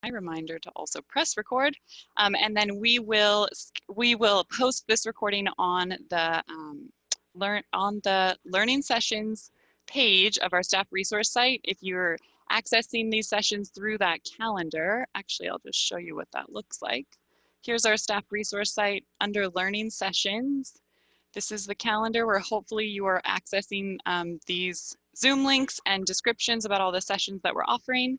reminder to also press record, and then we will post this recording on the learning sessions page of our staff resource site. If you're accessing these sessions through that calendar, actually I'll just show you what that looks like. Here's our staff resource site under learning sessions. This is the calendar where hopefully you are accessing these Zoom links and descriptions about all the sessions that we're offering.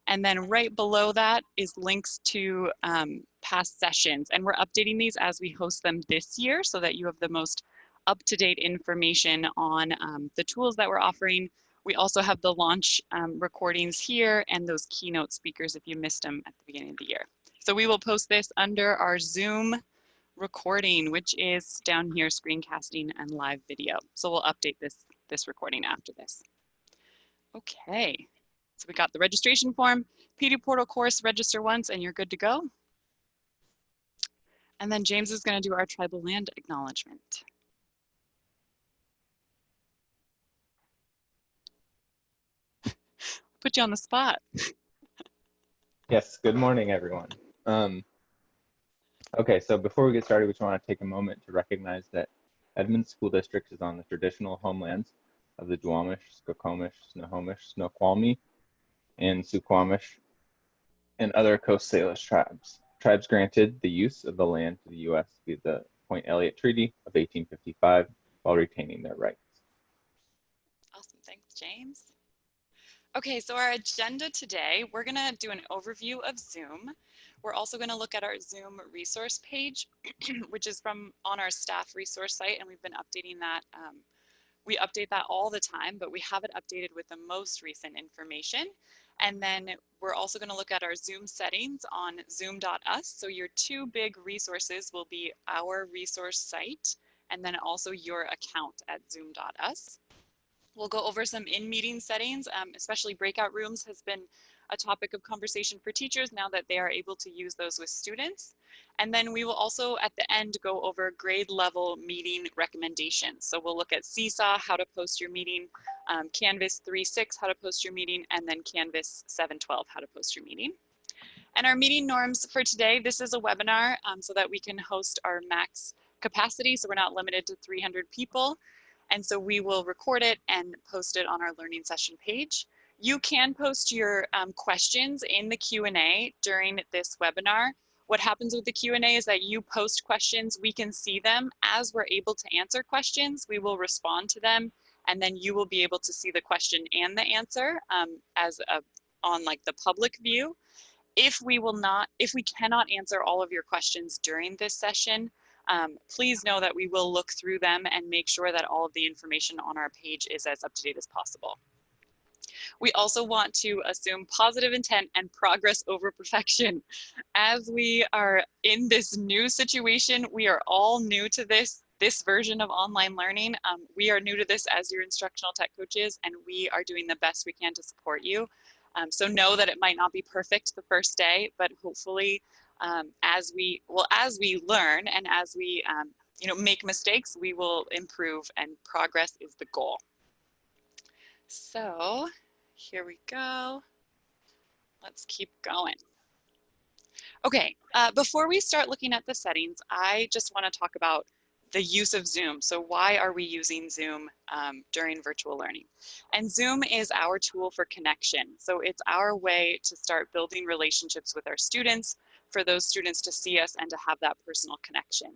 And then right below that is links to past sessions. And we're updating these as we host them this year so that you have the most up-to-date information on the tools that we're offering. We also have the launch recordings here and those keynote speakers if you missed them at the beginning of the year. So we will post this under our Zoom recording, which is down here, screencasting and live video. So we'll update this recording after this. Okay, so we got the registration form, PD Portal course, register once and you're good to go. And then James is going to do our tribal land acknowledgement. Put you on the spot. Yes, good morning, everyone. Okay, so before we get started, we just want to take a moment to recognize that Edmonds School District is on the traditional homelands of the Duwamish, Skokomish, Snohomish, Snoqualmie, and Suquamish, and other Coast Salish tribes. Tribes granted the use of the land to the U.S. via the Point Elliott Treaty of 1855 while retaining their rights. Awesome, thanks, James. Okay, so our agenda today, we're gonna do an overview of Zoom. We're also gonna look at our Zoom resource page, which is on our staff resource site, and we've been updating that. We update that all the time, but we have it updated with the most recent information. And then we're also gonna look at our Zoom settings on zoom.us. So your two big resources will be our resource site, and then also your account at zoom.us. We'll go over some in-meeting settings, especially breakout rooms has been a topic of conversation for teachers now that they are able to use those with students. And then we will also at the end go over grade level meeting recommendations. So we'll look at Seesaw, how to post your meeting, Canvas 3.6, how to post your meeting, and then Canvas 7.12, how to post your meeting. And our meeting norms for today, this is a webinar so that we can host our max capacity, so we're not limited to 300 people. And so we will record it and post it on our learning session page. You can post your questions in the Q&A during this webinar. What happens with the Q&A is that you post questions, we can see them. As we're able to answer questions, we will respond to them, and then you will be able to see the question and the answer on like the public view. If we cannot answer all of your questions during this session, please know that we will look through them and make sure that all of the information on our page is as up to date as possible. We also want to assume positive intent and progress over perfection. As we are in this new situation, we are all new to this version of online learning. We are new to this as your instructional tech coaches, and we are doing the best we can to support you. So know that it might not be perfect the first day, but hopefully as we learn and as we make mistakes, we will improve, and progress is the goal. So here we go. Let's keep going. Okay, before we start looking at the settings, I just want to talk about the use of Zoom. So why are we using Zoom during virtual learning? And Zoom is our tool for connection. So it's our way to start building relationships with our students, for those students to see us and to have that personal connection.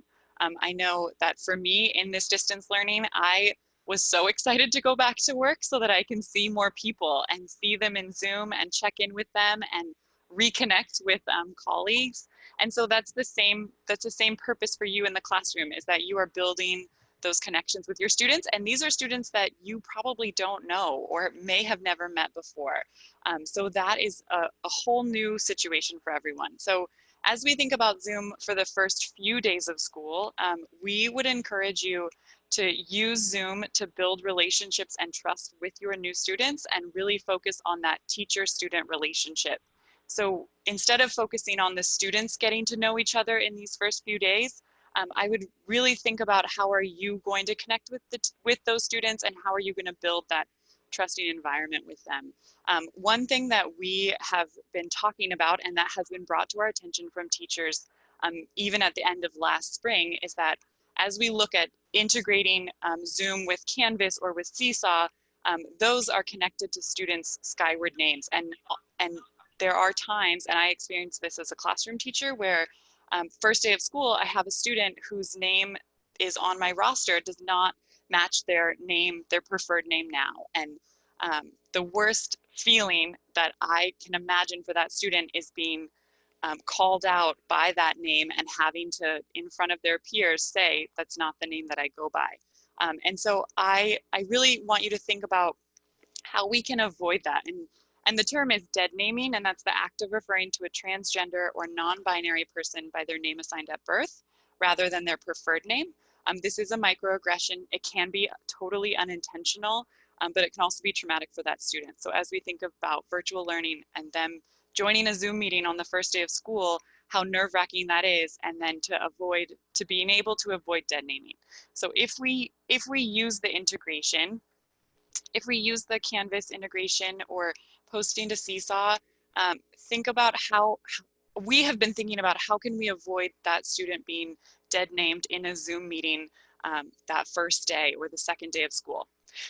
I know that for me in this distance learning, I was so excited to go back to work so that I can see more people and see them in Zoom and check in with them and reconnect with colleagues. And so that's the same purpose for you in the classroom, is that you are building those connections with your students. And these are students that you probably don't know or may have never met before. So that is a whole new situation for everyone. So as we think about Zoom for the first few days of school, we would encourage you to use Zoom to build relationships and trust with your new students and really focus on that teacher-student relationship. So instead of focusing on the students getting to know each other in these first few days, I would really think about how are you going to connect with those students, and how are you going to build that trusting environment with them. One thing that we have been talking about and that has been brought to our attention from teachers, even at the end of last spring, is that as we look at integrating Zoom with Canvas or with Seesaw, those are connected to students' skyward names. And there are times, and I experienced this as a classroom teacher, where first day of school, I have a student whose name is on my roster, does not match their name, their preferred name now. And the worst feeling that I can imagine for that student is being called out by that name and having to, in front of their peers, say, that's not the name that I go by. And so I really want you to think about how we can avoid that. And the term is dead naming, and that's the act of referring to a transgender or non-binary person by their name assigned at birth rather than their preferred name. This is a microaggression. It can be totally unintentional, but it can also be traumatic for that student. So as we think about virtual learning and them joining a Zoom meeting on the first day of school, how nerve-wracking that is, and then to being able to avoid dead naming. So if we use the integration, if we use the Canvas integration or posting to Seesaw, think about how we have been thinking about how can we avoid that student being dead named in a Zoom meeting that first day or the second day of school.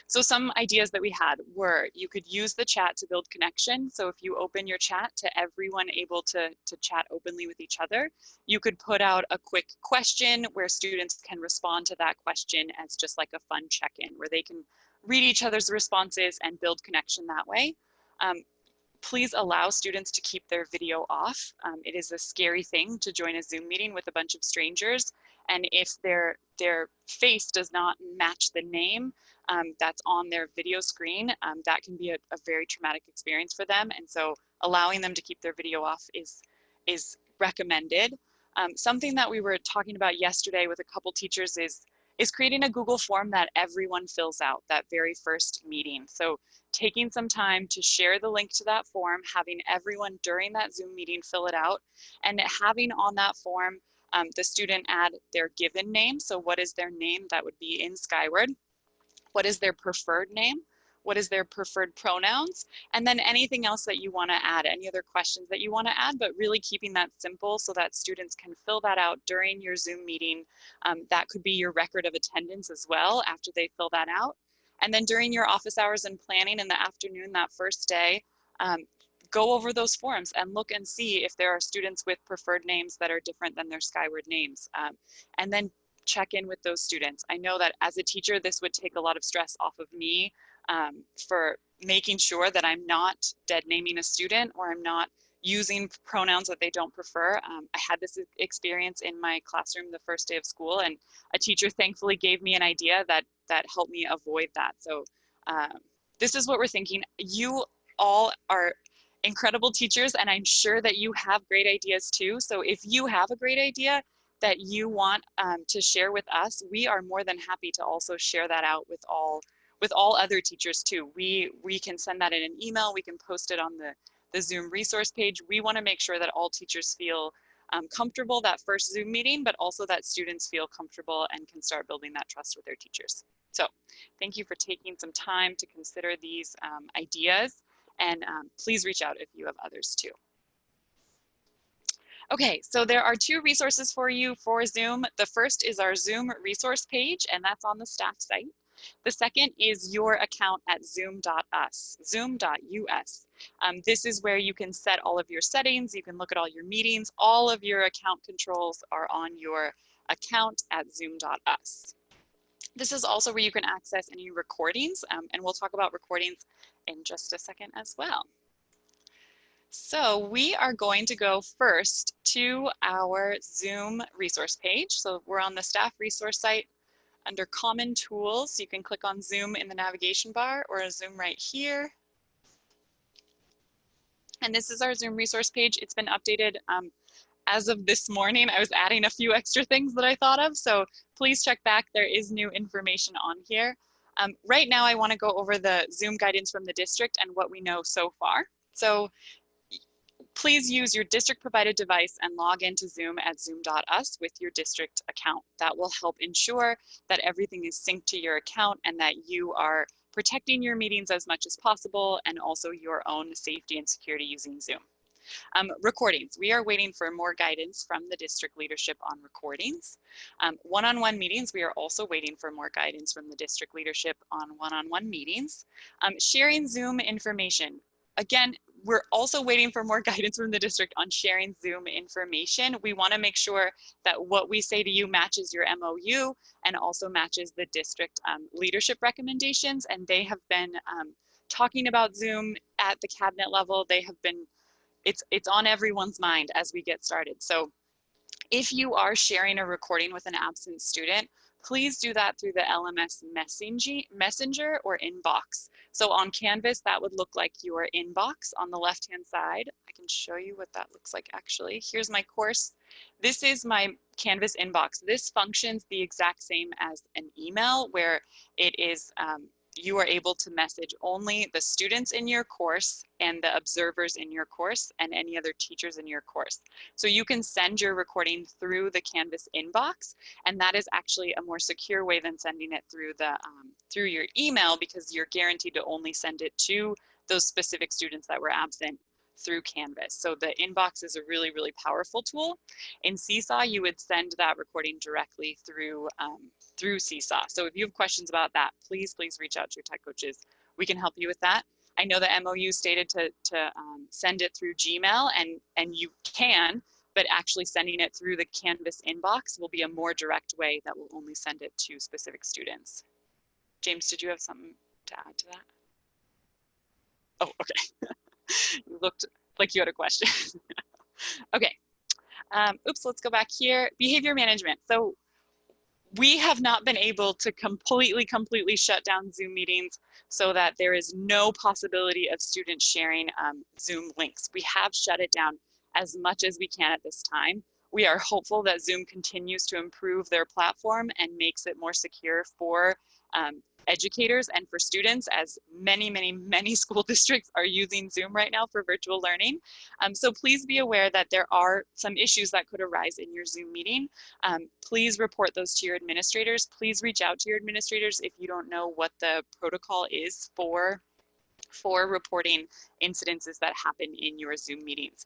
So some ideas that we had were, you could use the chat to build connection. So if you open your chat to everyone able to chat openly with each other, you could put out a quick question where students can respond to that question as just like a fun check-in where they can read each other's responses and build connection that way. Please allow students to keep their video off. It is a scary thing to join a Zoom meeting with a bunch of strangers, and if their face does not match the name that's on their video screen, that can be a very traumatic experience for them. And so allowing them to keep their video off is recommended. Something that we were talking about yesterday with a couple teachers is creating a Google form that everyone fills out that very first meeting. So taking some time to share the link to that form, having everyone during that Zoom meeting fill it out, and having on that form the student add their given name. So what is their name that would be in Skyward? What is their preferred name? What is their preferred pronouns? And then anything else that you want to add, any other questions that you want to add, but really keeping that simple so that students can fill that out during your Zoom meeting. That could be your record of attendance as well after they fill that out. And then during your office hours and planning in the afternoon that first day, go over those forms and look and see if there are students with preferred names that are different than their Skyward names. And then check in with those students. I know that as a teacher, this would take a lot of stress off of me for making sure that I'm not dead naming a student or I'm not using pronouns that they don't prefer. I had this experience in my classroom the first day of school, and a teacher thankfully gave me an idea that helped me avoid that. So this is what we're thinking. You all are incredible teachers, and I'm sure that you have great ideas too. So if you have a great idea that you want to share with us, we are more than happy to also share that out with all other teachers too. We can send that in an email, we can post it on the Zoom resource page. We want to make sure that all teachers feel comfortable that first Zoom meeting, but also that students feel comfortable and can start building that trust with their teachers. So thank you for taking some time to consider these ideas, and please reach out if you have others too. Okay, so there are two resources for you for Zoom. The first is our Zoom resource page, and that's on the staff site. The second is your account at zoom.us, zoom.us. This is where you can set all of your settings, you can look at all your meetings, all of your account controls are on your account at zoom.us. This is also where you can access any recordings, and we'll talk about recordings in just a second as well. So we are going to go first to our Zoom resource page. So we're on the staff resource site under common tools. You can click on Zoom in the navigation bar or Zoom right here. And this is our Zoom resource page. It's been updated as of this morning. I was adding a few extra things that I thought of. So please check back. There is new information on here. Right now, I want to go over the Zoom guidance from the district and what we know so far. So please use your district provided device and log into Zoom at zoom.us with your district account. That will help ensure that everything is synced to your account and that you are protecting your meetings as much as possible, and also your own safety and security using Zoom. Recordings. We are waiting for more guidance from the district leadership on recordings. One-on-one meetings, we are also waiting for more guidance from the district leadership on one-on-one meetings. Sharing Zoom information. Again, we're also waiting for more guidance from the district on sharing Zoom information. We want to make sure that what we say to you matches your MOU and also matches the district leadership recommendations. And they have been talking about Zoom at the cabinet level. They have been it's on everyone's mind as we get started. So if you are sharing a recording with an absent student, please do that through the LMS messenger or inbox. So on Canvas, that would look like your inbox on the left-hand side. I can show you what that looks like actually. Here's my course. This is my Canvas inbox. This functions the exact same as an email where it is you are able to message only the students in your course and the observers in your course and any other teachers in your course. So you can send your recording through the Canvas inbox, and that is actually a more secure way than sending it through the through your email, because you're guaranteed to only send it to those specific students that were absent through Canvas. So the inbox is a really, really powerful tool. In Seesaw, you would send that recording directly through through Seesaw. So if you have questions about that, please reach out to your tech coaches. We can help you with that. I know the MOU stated to send it through Gmail, and you can, but actually sending it through the Canvas inbox will be a more direct way that will only send it to specific students. James, did you have something to add to that? Oh, okay. You looked like you had a question. Okay. Oops, let's go back here. Behavior management. So we have not been able to completely shut down Zoom meetings so that there is no possibility of students sharing Zoom links. We have shut it down as much as we can at this time. We are hopeful that Zoom continues to improve their platform and makes it more secure for educators and for students, as many school districts are using Zoom right now for virtual learning. So please be aware that there are some issues that could arise in your Zoom meeting. Please report those to your administrators. Please reach out to your administrators if you don't know what the protocol is for reporting incidences that happen in your Zoom meetings.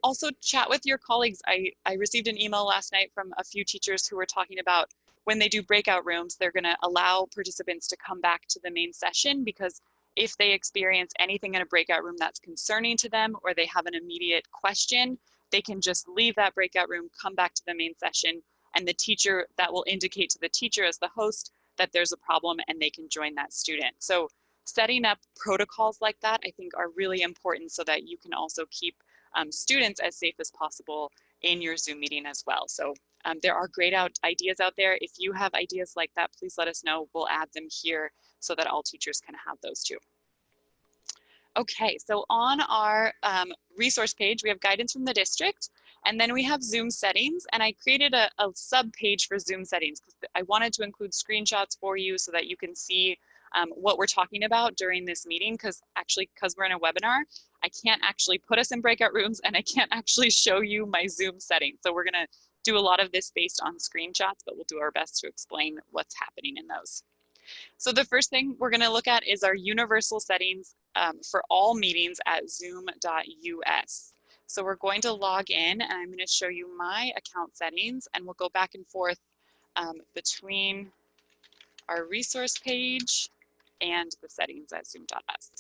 Also chat with your colleagues. I received an email last night from a few teachers who were talking about when they do breakout rooms, they're gonna allow participants to come back to the main session, because if they experience anything in a breakout room that's concerning to them, or they have an immediate question, they can just leave that breakout room, come back to the main session, and the teacher, that will indicate to the teacher as the host that there's a problem, and they can join that student. So setting up protocols like that, I think, are really important so that you can also keep students as safe as possible in your Zoom meeting as well. So there are great ideas out there. If you have ideas like that, please let us know. We'll add them here so that all teachers can have those too. Okay, so on our resource page, we have guidance from the district, and then we have Zoom settings, and I created a sub page for Zoom settings because I wanted to include screenshots for you so that you can see what we're talking about during this meeting, because we're in a webinar, I can't actually put us in breakout rooms and I can't actually show you my Zoom settings. So we're gonna do a lot of this based on screenshots, but we'll do our best to explain what's happening in those. So the first thing we're gonna look at is our universal settings for all meetings at zoom.us. So we're going to log in, and I'm gonna show you my account settings, and we'll go back and forth between our resource page and the settings at zoom.us.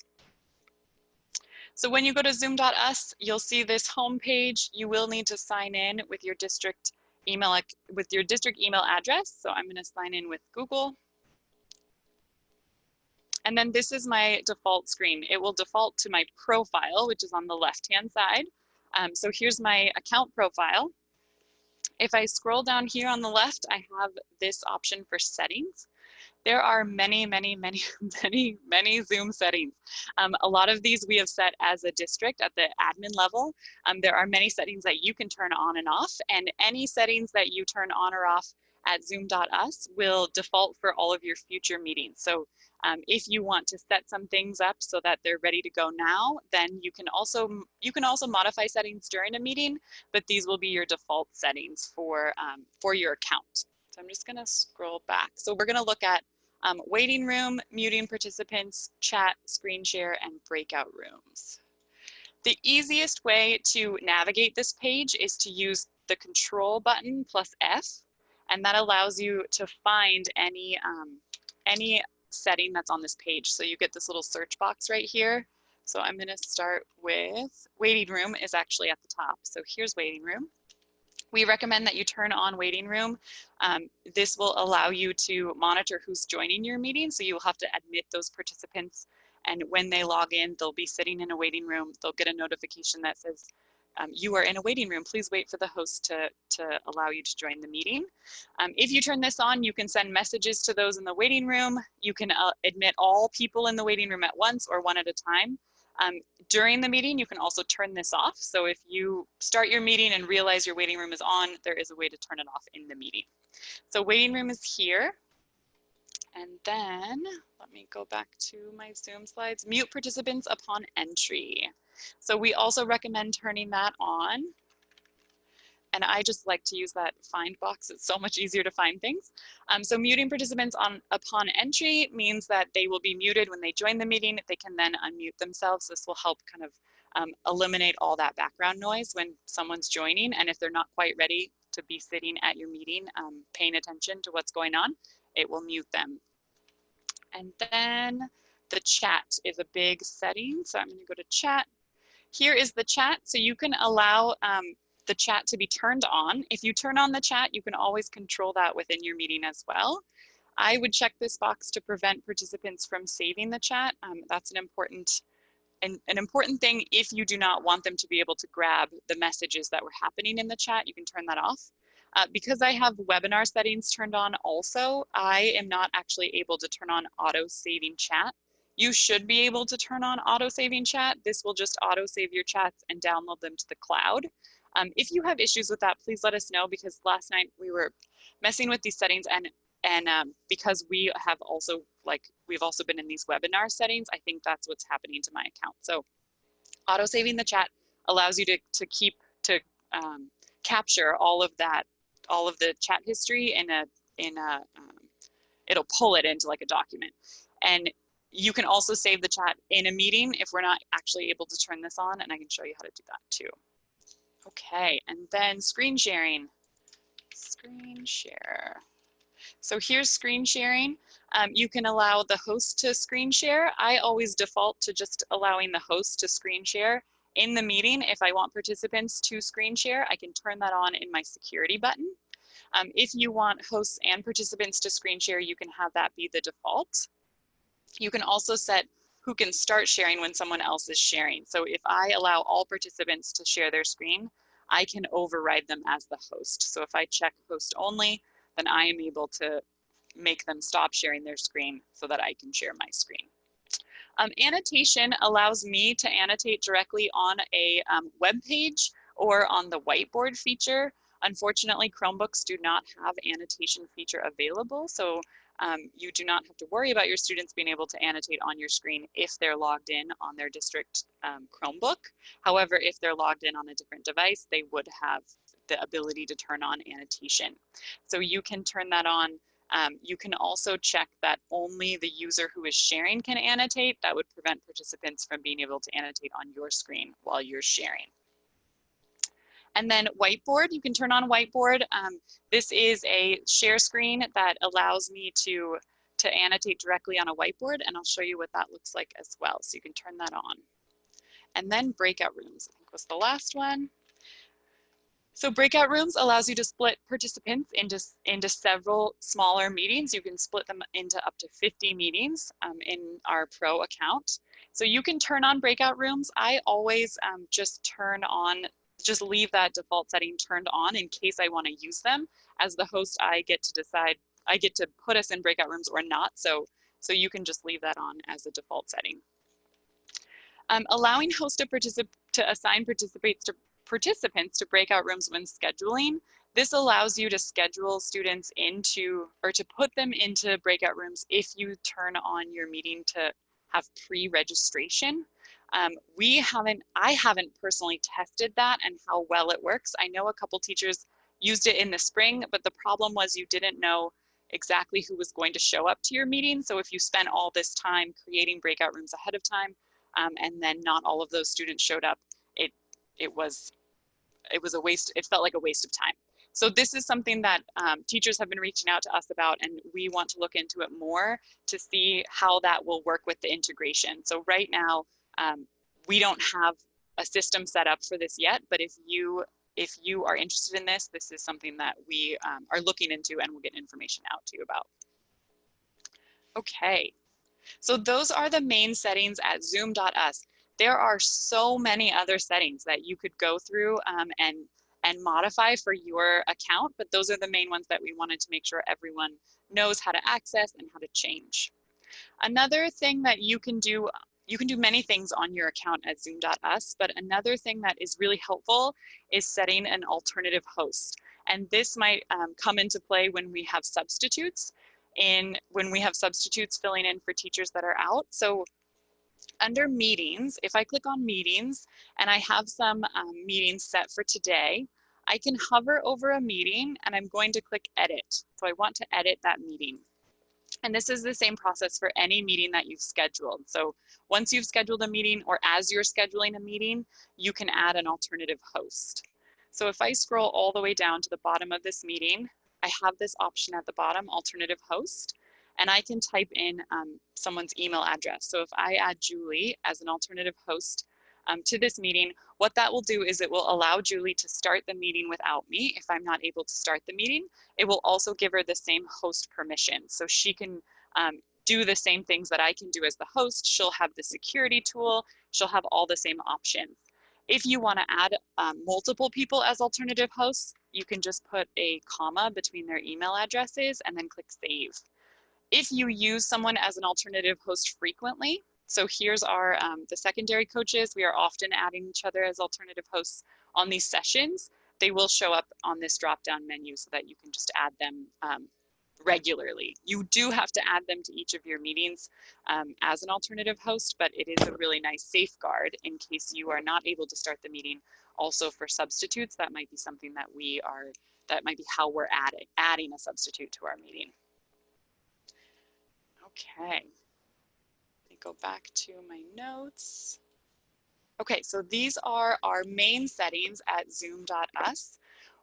So when you go to zoom.us, you'll see this home page. You will need to sign in with your district email address. So I'm going to sign in with Google. And then this is my default screen. It will default to my profile, which is on the left-hand side. So here's my account profile. If I scroll down here on the left, I have this option for settings. There are many Zoom settings. A lot of these we have set as a district at the admin level. There are many settings that you can turn on and off, and any settings that you turn on or off at zoom.us will default for all of your future meetings. So if you want to set some things up so that they're ready to go now, then you can also modify settings during a meeting, but these will be your default settings for your account. So I'm just gonna scroll back. So we're gonna look at waiting room, muting participants, chat, screen share, and breakout rooms. The easiest way to navigate this page is to use the control button plus F, and that allows you to find any setting that's on this page. So you get this little search box right here. So I'm going to start with waiting room is actually at the top. So here's waiting room. We recommend that you turn on waiting room. This will allow you to monitor who's joining your meeting. So you'll have to admit those participants. And when they log in, they'll be sitting in a waiting room. They'll get a notification that says, you are in a waiting room. Please wait for the host to allow you to join the meeting. If you turn this on, you can send messages to those in the waiting room. You can admit all people in the waiting room at once or one at a time. During the meeting, you can also turn this off. So if you start your meeting and realize your waiting room is on, there is a way to turn it off in the meeting. So waiting room is here. And then let me go back to my Zoom slides. Mute participants upon entry. So we also recommend turning that on. And I just like to use that find box. It's so much easier to find things. So muting participants upon entry means that they will be muted when they join the meeting. They can then unmute themselves. This will help kind of eliminate all that background noise when someone's joining. And if they're not quite ready to be sitting at your meeting, paying attention to what's going on, it will mute them. And then the chat is a big setting. So I'm going to go to chat. Here is the chat. So you can allow the chat to be turned on. If you turn on the chat, you can always control that within your meeting as well. I would check this box to prevent participants from saving the chat. That's an important thing. If you do not want them to be able to grab the messages that were happening in the chat, you can turn that off. Because I have webinar settings turned on also, I am not actually able to turn on auto saving chat. You should be able to turn on auto saving chat. This will just auto save your chats and download them to the cloud. If you have issues with that, please let us know, because last night we were messing with these settings, and because we've also been in these webinar settings, I think that's what's happening to my account. So auto saving the chat allows you to capture all of the chat history it'll pull it into like a document. And you can also save the chat in a meeting if we're not actually able to turn this on, and I can show you how to do that too. Okay, and then screen sharing. Screen share. So here's screen sharing. You can allow the host to screen share. I always default to just allowing the host to screen share in the meeting. If I want participants to screen share, I can turn that on in my security button. If you want hosts and participants to screen share, you can have that be the default. You can also set who can start sharing when someone else is sharing. So if I allow all participants to share their screen, I can override them as the host. So if I check host only, then I am able to make them stop sharing their screen so that I can share my screen. Annotation allows me to annotate directly on a web page or on the whiteboard feature. Unfortunately, Chromebooks do not have annotation feature available, so you do not have to worry about your students being able to annotate on your screen if they're logged in on their district Chromebook. However, if they're logged in on a different device, they would have the ability to turn on annotation. So you can turn that on. You can also check that only the user who is sharing can annotate. That would prevent participants from being able to annotate on your screen while you're sharing. And then whiteboard, you can turn on whiteboard. This is a share screen that allows me to annotate directly on a whiteboard, and I'll show you what that looks like as well. So you can turn that on. And then breakout rooms, I think was the last one. So breakout rooms allows you to split participants into several smaller meetings. You can split them into up to 50 meetings in our pro account. So you can turn on breakout rooms. I always just leave that default setting turned on in case I want to use them. As the host, I get to decide, I get to put us in breakout rooms or not. So you can just leave that on as a default setting. Allowing hosts to assign participants to breakout rooms when scheduling. This allows you to schedule students to put them into breakout rooms if you turn on your meeting to have pre-registration. I haven't personally tested that and how well it works. I know a couple teachers used it in the spring, but the problem was you didn't know exactly who was going to show up to your meeting. So if you spent all this time creating breakout rooms ahead of time, and then not all of those students showed up, it it was a waste. It felt like a waste of time. So this is something that teachers have been reaching out to us about, and we want to look into it more to see how that will work with the integration. So right now, we don't have a system set up for this yet, but if you are interested in this, this is something that we are looking into and we'll get information out to you about. Okay, so those are the main settings at Zoom.us. There are so many other settings that you could go through and modify for your account, but those are the main ones that we wanted to make sure everyone knows how to access and how to change. Another thing that you can do many things on your account at Zoom.us, but another thing that is really helpful is setting an alternative host. And this might come into play when we have substitutes filling in for teachers that are out. So under meetings, if I click on meetings and I have some meetings set for today, I can hover over a meeting and I'm going to click edit. So I want to edit that meeting. And this is the same process for any meeting that you've scheduled. So once you've scheduled a meeting or as you're scheduling a meeting, you can add an alternative host. So if I scroll all the way down to the bottom of this meeting, I have this option at the bottom, alternative host, and I can type in someone's email address. So if I add Julie as an alternative host to this meeting, what that will do is it will allow Julie to start the meeting without me if I'm not able to start the meeting. It will also give her the same host permission. So she can do the same things that I can do as the host. She'll have the security tool. She'll have all the same options. If you want to add multiple people as alternative hosts, you can just put a comma between their email addresses and then click save. If you use someone as an alternative host frequently, so here's our, the secondary coaches, we are often adding each other as alternative hosts on these sessions. They will show up on this drop-down menu so that you can just add them regularly. You do have to add them to each of your meetings as an alternative host, but it is a really nice safeguard in case you are not able to start the meeting. Also for substitutes, that might be something that that might be how we're adding a substitute to our meeting. Okay, let me go back to my notes. Okay, so these are our main settings at Zoom.us.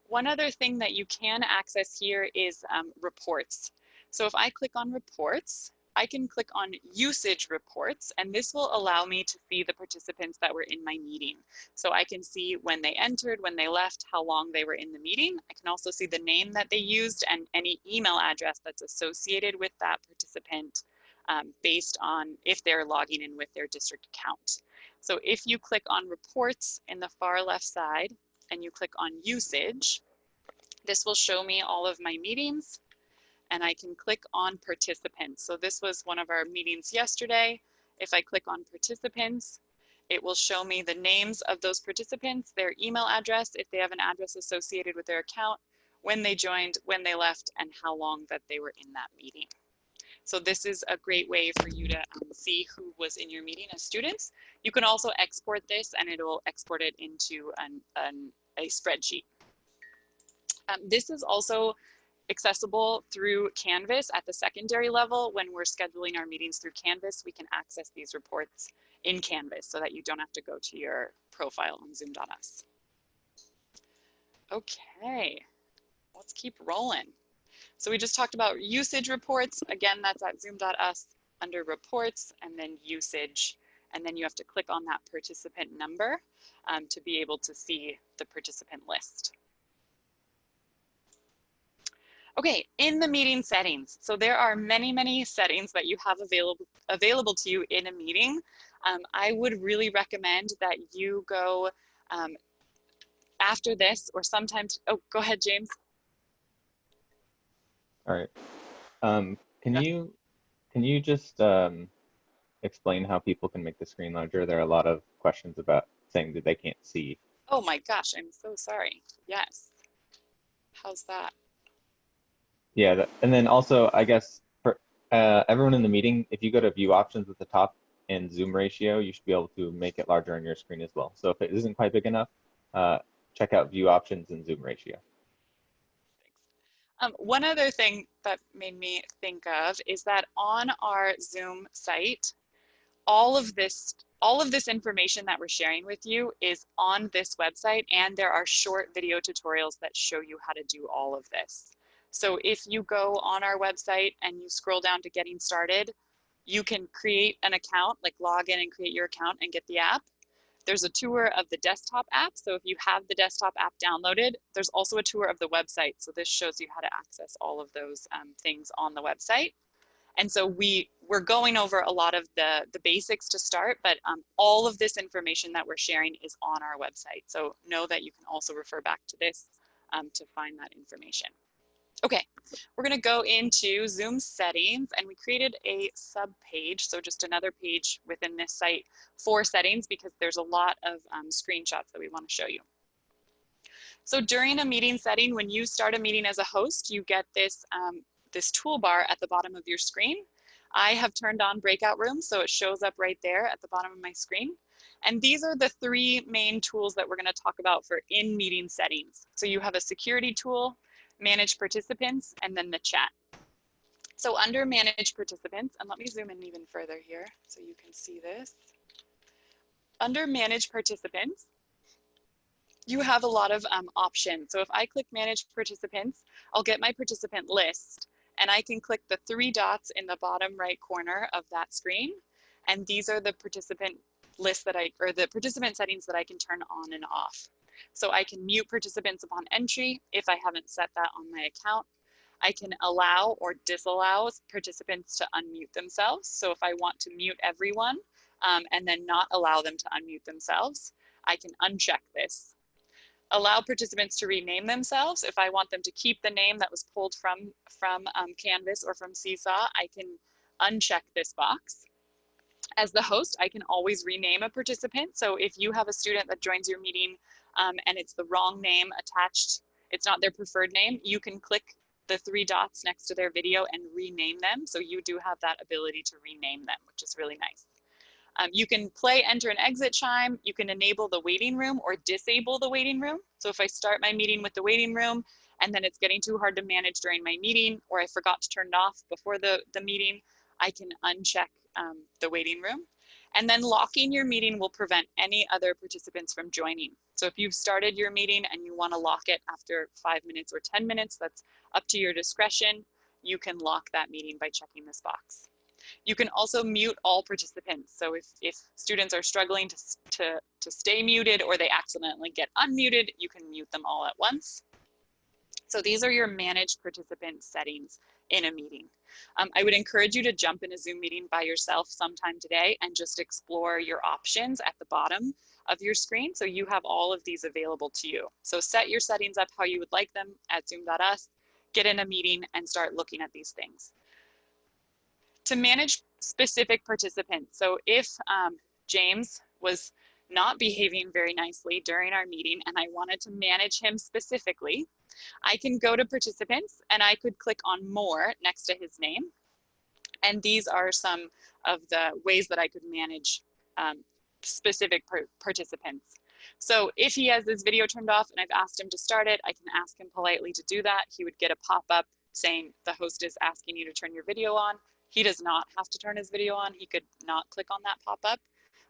One other thing that you can access here is reports. So if I click on reports, I can click on usage reports, and this will allow me to see the participants that were in my meeting. So I can see when they entered, when they left, how long they were in the meeting. I can also see the name that they used and any email address that's associated with that participant based on if they're logging in with their district account. So if you click on reports in the far left side and you click on usage, this will show me all of my meetings, and I can click on participants. So this was one of our meetings yesterday. If I click on participants, it will show me the names of those participants, their email address, if they have an address associated with their account, when they joined, when they left, and how long that they were in that meeting. So this is a great way for you to see who was in your meeting as students. You can also export this and it will export it into a spreadsheet. This is also accessible through Canvas at the secondary level. When we're scheduling our meetings through Canvas, we can access these reports in Canvas so that you don't have to go to your profile on Zoom.us. Okay, let's keep rolling. So we just talked about usage reports. Again, that's at Zoom.us under reports and then usage. And then you have to click on that participant number to be able to see the participant list. Okay, in the meeting settings. So there are many, many settings that you have available to you in a meeting. I would really recommend that you go after this or sometimes, oh, go ahead, James. All right. Can you just explain how people can make the screen larger? There are a lot of questions about saying that they can't see. Oh my gosh, I'm so sorry. Yes. How's that? Yeah, and then also, I guess, for everyone in the meeting, if you go to view options at the top and zoom ratio, you should be able to make it larger on your screen as well. So if it isn't quite big enough, check out view options and zoom ratio. One other thing that made me think of is that on our Zoom site, all of this information that we're sharing with you is on this website, and there are short video tutorials that show you how to do all of this. So if you go on our website and you scroll down to getting started, you can create an account, like log in and create your account and get the app. There's a tour of the desktop app. So if you have the desktop app downloaded, there's also a tour of the website. So this shows you how to access all of those things on the website. And so we're going over a lot of the basics to start, but all of this information that we're sharing is on our website. So know that you can also refer back to this to find that information. Okay, we're gonna go into Zoom settings, and we created a sub page. So just another page within this site for settings, because there's a lot of screenshots that we wanna show you. So during a meeting setting, when you start a meeting as a host, you get this, this toolbar at the bottom of your screen. I have turned on breakout rooms, so it shows up right there at the bottom of my screen. And these are the three main tools that we're going to talk about for in-meeting settings. So you have a security tool, manage participants, and then the chat. So under manage participants, and let me zoom in even further here so you can see this. Under manage participants, you have a lot of options. So if I click manage participants, I'll get my participant list, and I can click the three dots in the bottom right corner of that screen. And these are the participant lists that or the participant settings that I can turn on and off. So I can mute participants upon entry if I haven't set that on my account. I can allow or disallow participants to unmute themselves. So if I want to mute everyone and then not allow them to unmute themselves, I can uncheck this. Allow participants to rename themselves. If I want them to keep the name that was pulled from Canvas or from Seesaw, I can uncheck this box. As the host, I can always rename a participant. So if you have a student that joins your meeting and it's the wrong name attached, it's not their preferred name, you can click the three dots next to their video and rename them. So you do have that ability to rename them, which is really nice. You can play enter and exit chime. You can enable the waiting room or disable the waiting room. So if I start my meeting with the waiting room and then it's getting too hard to manage during my meeting, or I forgot to turn it off before the meeting, I can uncheck the waiting room. And then locking your meeting will prevent any other participants from joining. So if you've started your meeting and you want to lock it after 5 minutes or 10 minutes, that's up to your discretion. You can lock that meeting by checking this box. You can also mute all participants. So if students are struggling to stay muted or they accidentally get unmuted, you can mute them all at once. So these are your managed participant settings in a meeting. I would encourage you to jump in a Zoom meeting by yourself sometime today and just explore your options at the bottom of your screen. So you have all of these available to you. So set your settings up how you would like them at zoom.us, get in a meeting and start looking at these things. To manage specific participants. So if James was not behaving very nicely during our meeting and I wanted to manage him specifically, I can go to participants and I could click on more next to his name. And these are some of the ways that I could manage specific participants. So if he has this video turned off and I've asked him to start it, I can ask him politely to do that. He would get a pop-up saying the host is asking you to turn your video on. He does not have to turn his video on. He could not click on that pop-up,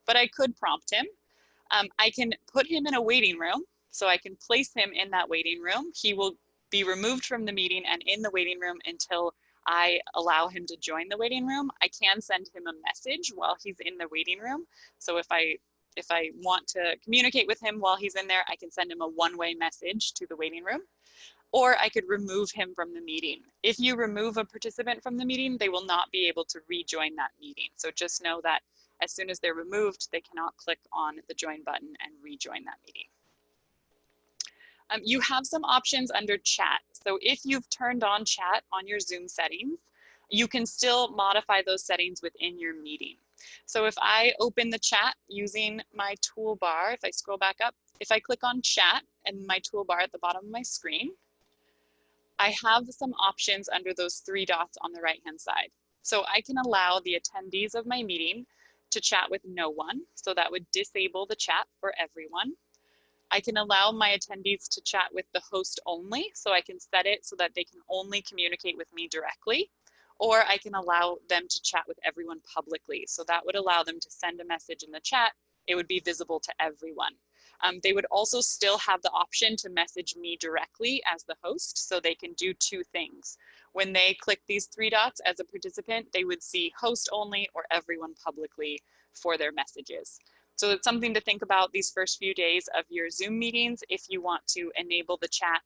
but I could prompt him. I can put him in a waiting room. So I can place him in that waiting room. He will be removed from the meeting and in the waiting room until I allow him to join the waiting room. I can send him a message while he's in the waiting room. So if I want to communicate with him while he's in there, I can send him a one-way message to the waiting room. Or I could remove him from the meeting. If you remove a participant from the meeting, they will not be able to rejoin that meeting. So just know that as soon as they're removed, they cannot click on the join button and rejoin that meeting. You have some options under chat. So if you've turned on chat on your Zoom settings, you can still modify those settings within your meeting. So if I open the chat using my toolbar, if I scroll back up, if I click on chat and my toolbar at the bottom of my screen, I have some options under those three dots on the right-hand side. So I can allow the attendees of my meeting to chat with no one. So that would disable the chat for everyone. I can allow my attendees to chat with the host only, so I can set it so that they can only communicate with me directly, or I can allow them to chat with everyone publicly. So that would allow them to send a message in the chat. It would be visible to everyone. They would also still have the option to message me directly as the host, so they can do two things. When they click these three dots as a participant, they would see host only or everyone publicly for their messages. So it's something to think about these first few days of your Zoom meetings if you want to enable the chat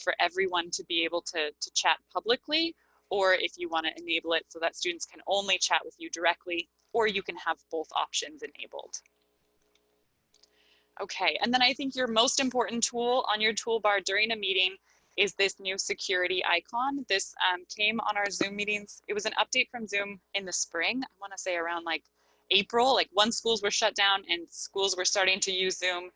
for everyone to be able to chat publicly, or if you want to enable it so that students can only chat with you directly, or you can have both options enabled. Okay, and then I think your most important tool on your toolbar during a meeting is this new security icon. This came on our Zoom meetings. It was an update from Zoom in the spring. I want to say around like April, like once schools were shut down and schools were starting to use Zoom,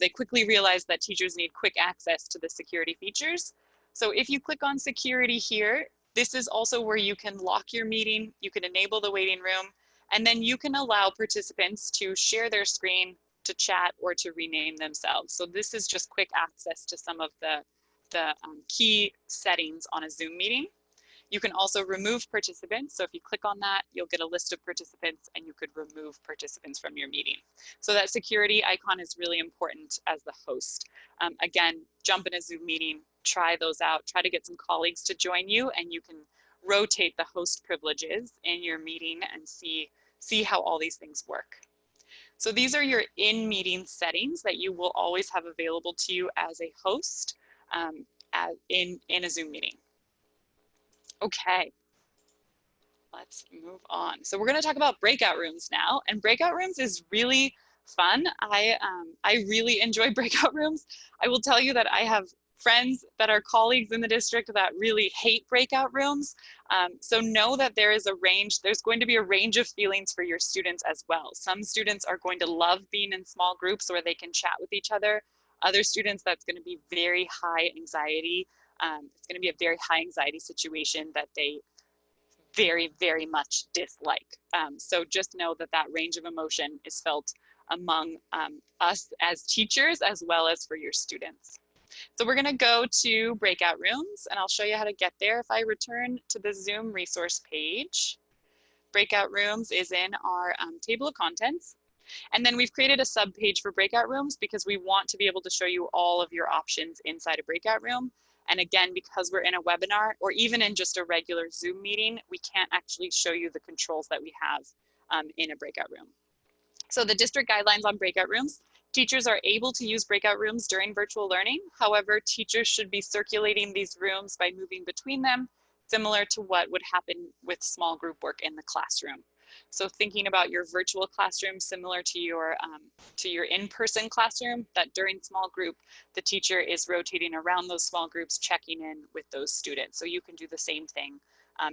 they quickly realized that teachers need quick access to the security features. So if you click on security here, this is also where you can lock your meeting, you can enable the waiting room, and then you can allow participants to share their screen, to chat, or to rename themselves. So this is just quick access to some of the key settings on a Zoom meeting. You can also remove participants. So if you click on that, you'll get a list of participants and you could remove participants from your meeting. So that security icon is really important as the host. Again, jump in a Zoom meeting, try those out, try to get some colleagues to join you, and you can rotate the host privileges in your meeting and see how all these things work. So these are your in-meeting settings that you will always have available to you as a host in a Zoom meeting. Okay, let's move on. So we're going to talk about breakout rooms now, and breakout rooms is really fun. I really enjoy breakout rooms. I will tell you that I have friends that are colleagues in the district that really hate breakout rooms. So know that there is a range, there's going to be a range of feelings for your students as well. Some students are going to love being in small groups where they can chat with each other. Other students, that's going to be very high anxiety. It's going to be a very high anxiety situation that they very, very much dislike. So just know that that range of emotion is felt among us as teachers as well as for your students. So we're going to go to breakout rooms, and I'll show you how to get there. If I return to the Zoom resource page, breakout rooms is in our table of contents. And then we've created a sub page for breakout rooms because we want to be able to show you all of your options inside a breakout room. And again, because we're in a webinar or even in just a regular Zoom meeting, we can't actually show you the controls that we have in a breakout room. So the district guidelines on breakout rooms: teachers are able to use breakout rooms during virtual learning. However, teachers should be circulating these rooms by moving between them, similar to what would happen with small group work in the classroom. So thinking about your virtual classroom similar to your in-person classroom, that during small group, the teacher is rotating around those small groups, checking in with those students. So you can do the same thing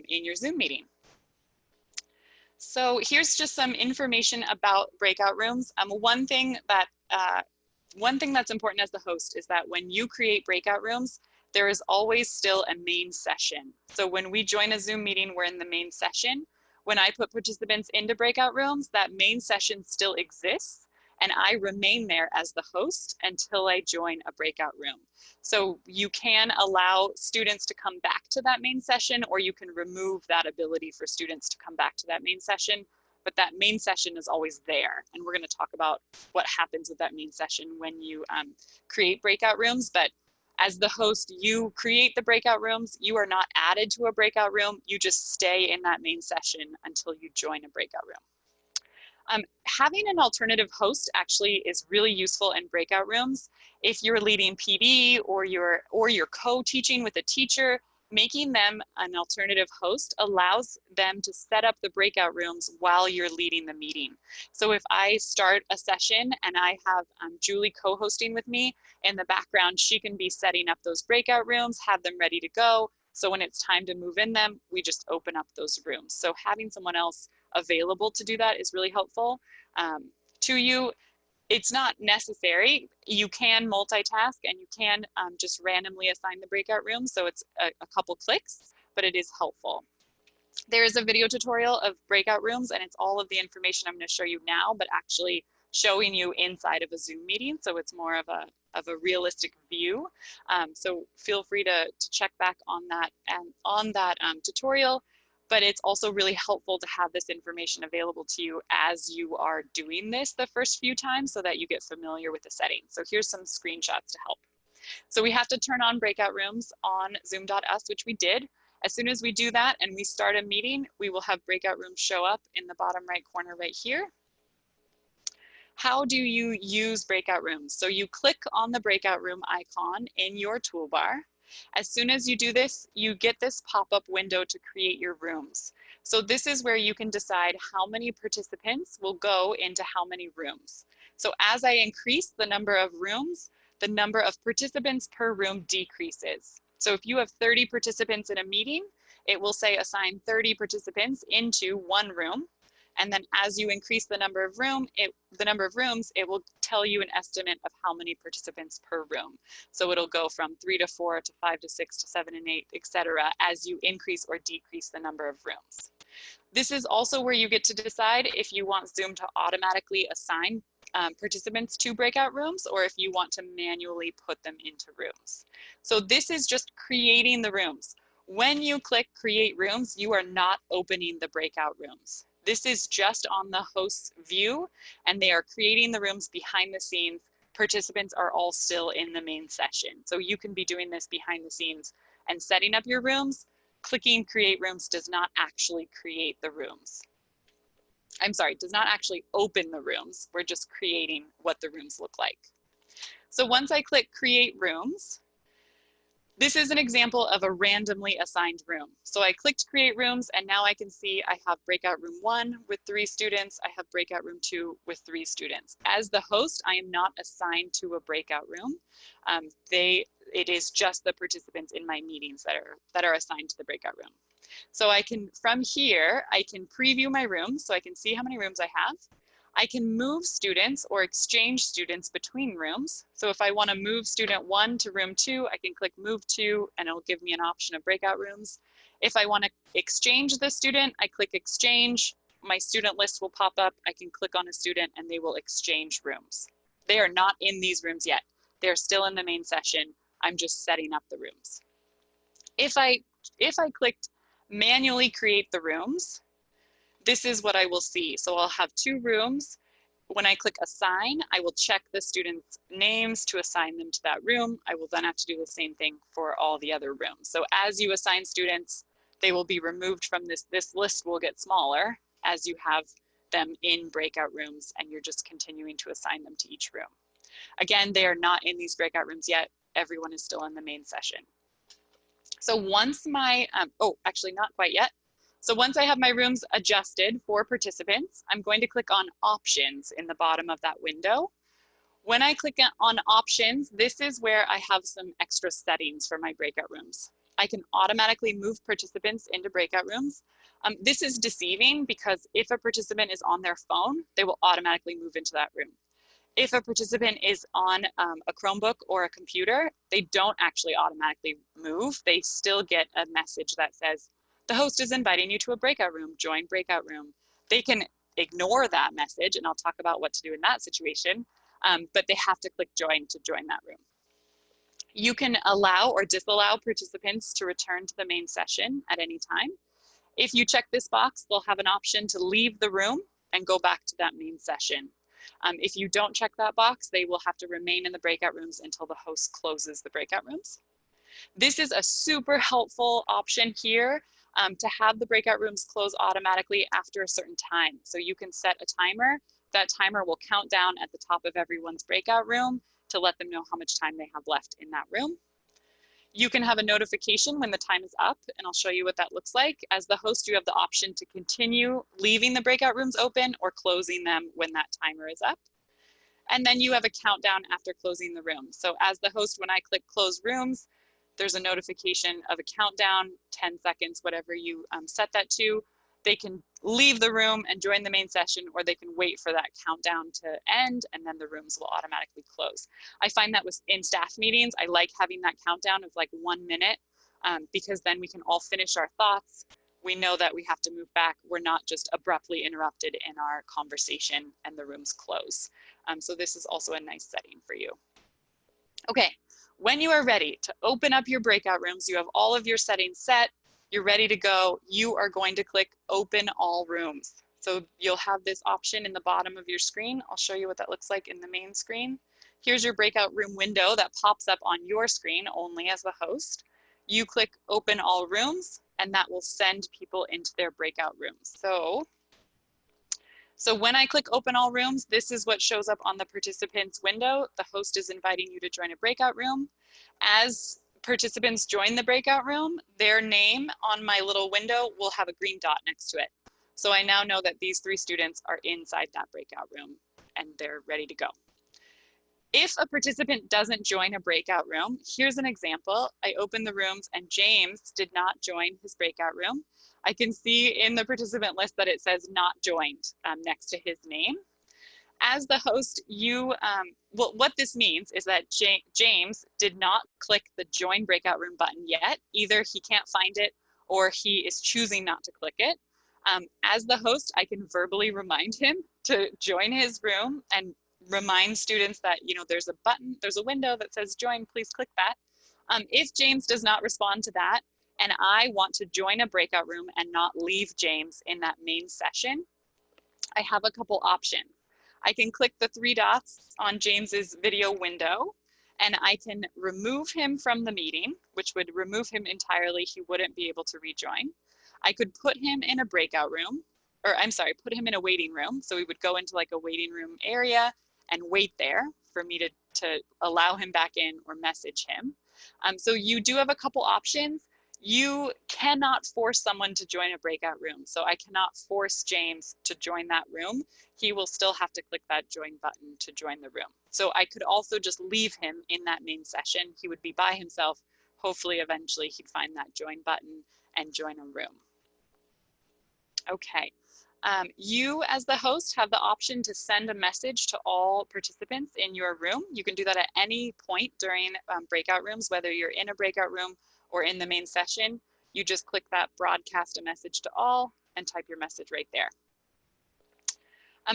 in your Zoom meeting. So here's just some information about breakout rooms. One thing that's important as the host is that when you create breakout rooms, there is always still a main session. So when we join a Zoom meeting, we're in the main session. When I put participants into breakout rooms, that main session still exists, and I remain there as the host until I join a breakout room. So you can allow students to come back to that main session, or you can remove that ability for students to come back to that main session, but that main session is always there. And we're going to talk about what happens with that main session when you create breakout rooms. But as the host, you create the breakout rooms. You are not added to a breakout room. You just stay in that main session until you join a breakout room. Having an alternative host actually is really useful in breakout rooms. If you're leading PD or you're co-teaching with a teacher, making them an alternative host allows them to set up the breakout rooms while you're leading the meeting. So if I start a session and I have Julie co-hosting with me, in the background, she can be setting up those breakout rooms, have them ready to go. So when it's time to move in them, we just open up those rooms. So having someone else available to do that is really helpful to you. It's not necessary. You can multitask and you can just randomly assign the breakout room. So it's a couple clicks, but it is helpful. There is a video tutorial of breakout rooms, and it's all of the information I'm going to show you now, but actually showing you inside of a Zoom meeting. So it's more of a realistic view. So feel free to check back on that and on that tutorial. But it's also really helpful to have this information available to you as you are doing this the first few times so that you get familiar with the settings. So here's some screenshots to help. So we have to turn on breakout rooms on Zoom.us, which we did. As soon as we do that and we start a meeting, we will have breakout rooms show up in the bottom right corner right here. How do you use breakout rooms? So you click on the breakout room icon in your toolbar. As soon as you do this, you get this pop-up window to create your rooms. So this is where you can decide how many participants will go into how many rooms. So as I increase the number of rooms, the number of participants per room decreases. So if you have 30 participants in a meeting, it will say assign 30 participants into one room. And then as you increase the number of rooms, it will tell you an estimate of how many participants per room. So it'll go from 3 to 4 to 5 to 6 to 7 and 8, etc. as you increase or decrease the number of rooms. This is also where you get to decide if you want Zoom to automatically assign participants to breakout rooms or if you want to manually put them into rooms. So this is just creating the rooms. When you click create rooms, you are not opening the breakout rooms. This is just on the host's view and they are creating the rooms behind the scenes. Participants are all still in the main session. So you can be doing this behind the scenes and setting up your rooms. Clicking create rooms does not actually create the rooms. I'm sorry, does not actually open the rooms. We're just creating what the rooms look like. So once I click create rooms, this is an example of a randomly assigned room. So I clicked create rooms and now I can see I have breakout room 1 with 3 students. I have breakout room 2 with 3 students. As the host, I am not assigned to a breakout room. It is just the participants in my meetings that are assigned to the breakout room. So I can, from here, I can preview my rooms so I can see how many rooms I have. I can move students or exchange students between rooms. So if I want to move student 1 to room 2, I can click move to and it'll give me an option of breakout rooms. If I want to exchange the student, I click exchange. My student list will pop up. I can click on a student and they will exchange rooms. They are not in these rooms yet. They're still in the main session. I'm just setting up the rooms. If I clicked manually create the rooms, this is what I will see. So I'll have 2 rooms. When I click assign, I will check the students' names to assign them to that room. I will then have to do the same thing for all the other rooms. So as you assign students, they will be removed from this. This list will get smaller as you have them in breakout rooms and you're just continuing to assign them to each room. Again, they are not in these breakout rooms yet. Everyone is still in the main session. So once my, oh, actually not quite yet. So once I have my rooms adjusted for participants, I'm going to click on options in the bottom of that window. When I click on options, this is where I have some extra settings for my breakout rooms. I can automatically move participants into breakout rooms. This is deceiving because if a participant is on their phone, they will automatically move into that room. If a participant is on a Chromebook or a computer, they don't actually automatically move. They still get a message that says, the host is inviting you to a breakout room, join breakout room. They can ignore that message, and I'll talk about what to do in that situation, but they have to click join to join that room. You can allow or disallow participants to return to the main session at any time. If you check this box, they'll have an option to leave the room and go back to that main session. If you don't check that box, they will have to remain in the breakout rooms until the host closes the breakout rooms. This is a super helpful option here to have the breakout rooms close automatically after a certain time. So you can set a timer. That timer will count down at the top of everyone's breakout room to let them know how much time they have left in that room. You can have a notification when the time is up, and I'll show you what that looks like. As the host, you have the option to continue leaving the breakout rooms open or closing them when that timer is up. And then you have a countdown after closing the room. So as the host, when I click close rooms, there's a notification of a countdown, 10 seconds, whatever you set that to. They can leave the room and join the main session, or they can wait for that countdown to end, and then the rooms will automatically close. I find that in staff meetings, I like having that countdown of like 1 minute because then we can all finish our thoughts. we know that we have to move back. We're not just abruptly interrupted in our conversation and the rooms close. So this is also a nice setting for you. Okay, when you are ready to open up your breakout rooms, you have all of your settings set, you're ready to go, you are going to click Open All Rooms. So you'll have this option in the bottom of your screen. I'll show you what that looks like in the main screen. Here's your breakout room window that pops up on your screen only as the host. You click Open All Rooms, and that will send people into their breakout rooms. So when I click Open All Rooms, this is what shows up on the participants window. The host is inviting you to join a breakout room. As participants join the breakout room, their name on my little window will have a green dot next to it. So I now know that these 3 students are inside that breakout room and they're ready to go. If a participant doesn't join a breakout room, here's an example. I open the rooms and James did not join his breakout room. I can see in the participant list that it says not joined next to his name. As the host, well, what this means is that James did not click the join breakout room button yet. Either he can't find it or he is choosing not to click it. As the host, I can verbally remind him to join his room and remind students that, you know, there's a button, there's a window that says join, please click that. If James does not respond to that, and I want to join a breakout room and not leave James in that main session, I have a couple options. I can click the 3 dots on James's video window, and I can remove him from the meeting, which would remove him entirely. He wouldn't be able to rejoin. I could put him in a breakout room, or I'm sorry, put him in a waiting room. So we would go into like a waiting room area and wait there for me to allow him back in or message him. So you do have a couple options. You cannot force someone to join a breakout room. So I cannot force James to join that room. He will still have to click that join button to join the room. So I could also just leave him in that main session. He would be by himself. Hopefully, eventually he'd find that join button and join a room. Okay. You as the host have the option to send a message to all participants in your room. You can do that at any point during breakout rooms, whether you're in a breakout room or in the main session. You just click that broadcast a message to all and type your message right there.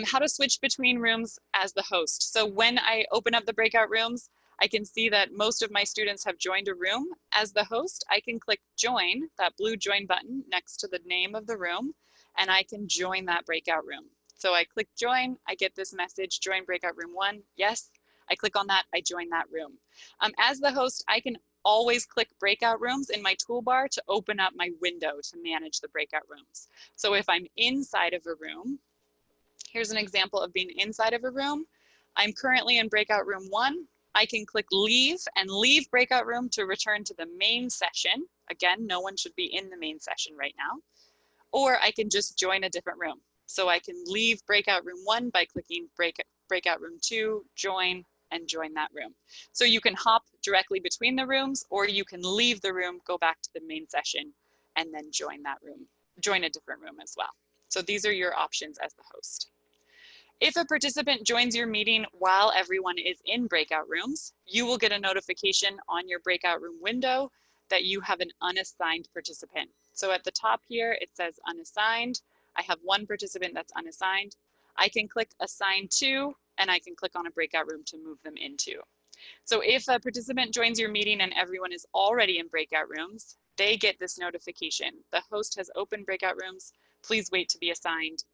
How to switch between rooms as the host. So when I open up the breakout rooms, I can see that most of my students have joined a room. As the host, I can click join, that blue join button next to the name of the room, and I can join that breakout room. So I click join, I get this message, join breakout room 1, yes. I click on that, I join that room. As the host, I can always click breakout rooms in my toolbar to open up my window to manage the breakout rooms. So if I'm inside of a room, here's an example of being inside of a room. I'm currently in breakout room 1. I can click leave and leave breakout room to return to the main session. Again, no one should be in the main session right now. Or I can just join a different room. So I can leave breakout room 1 by clicking breakout room 2, join, and join that room. So you can hop directly between the rooms, or you can leave the room, go back to the main session, and then join that room, join a different room as well. So these are your options as the host. If a participant joins your meeting while everyone is in breakout rooms, you will get a notification on your breakout room window that you have an unassigned participant. So at the top here, it says unassigned. I have one participant that's unassigned. I can click assign to, and I can click on a breakout room to move them into. So if a participant joins your meeting and everyone is already in breakout rooms, they get this notification. The host has opened breakout rooms. Please wait to be assigned.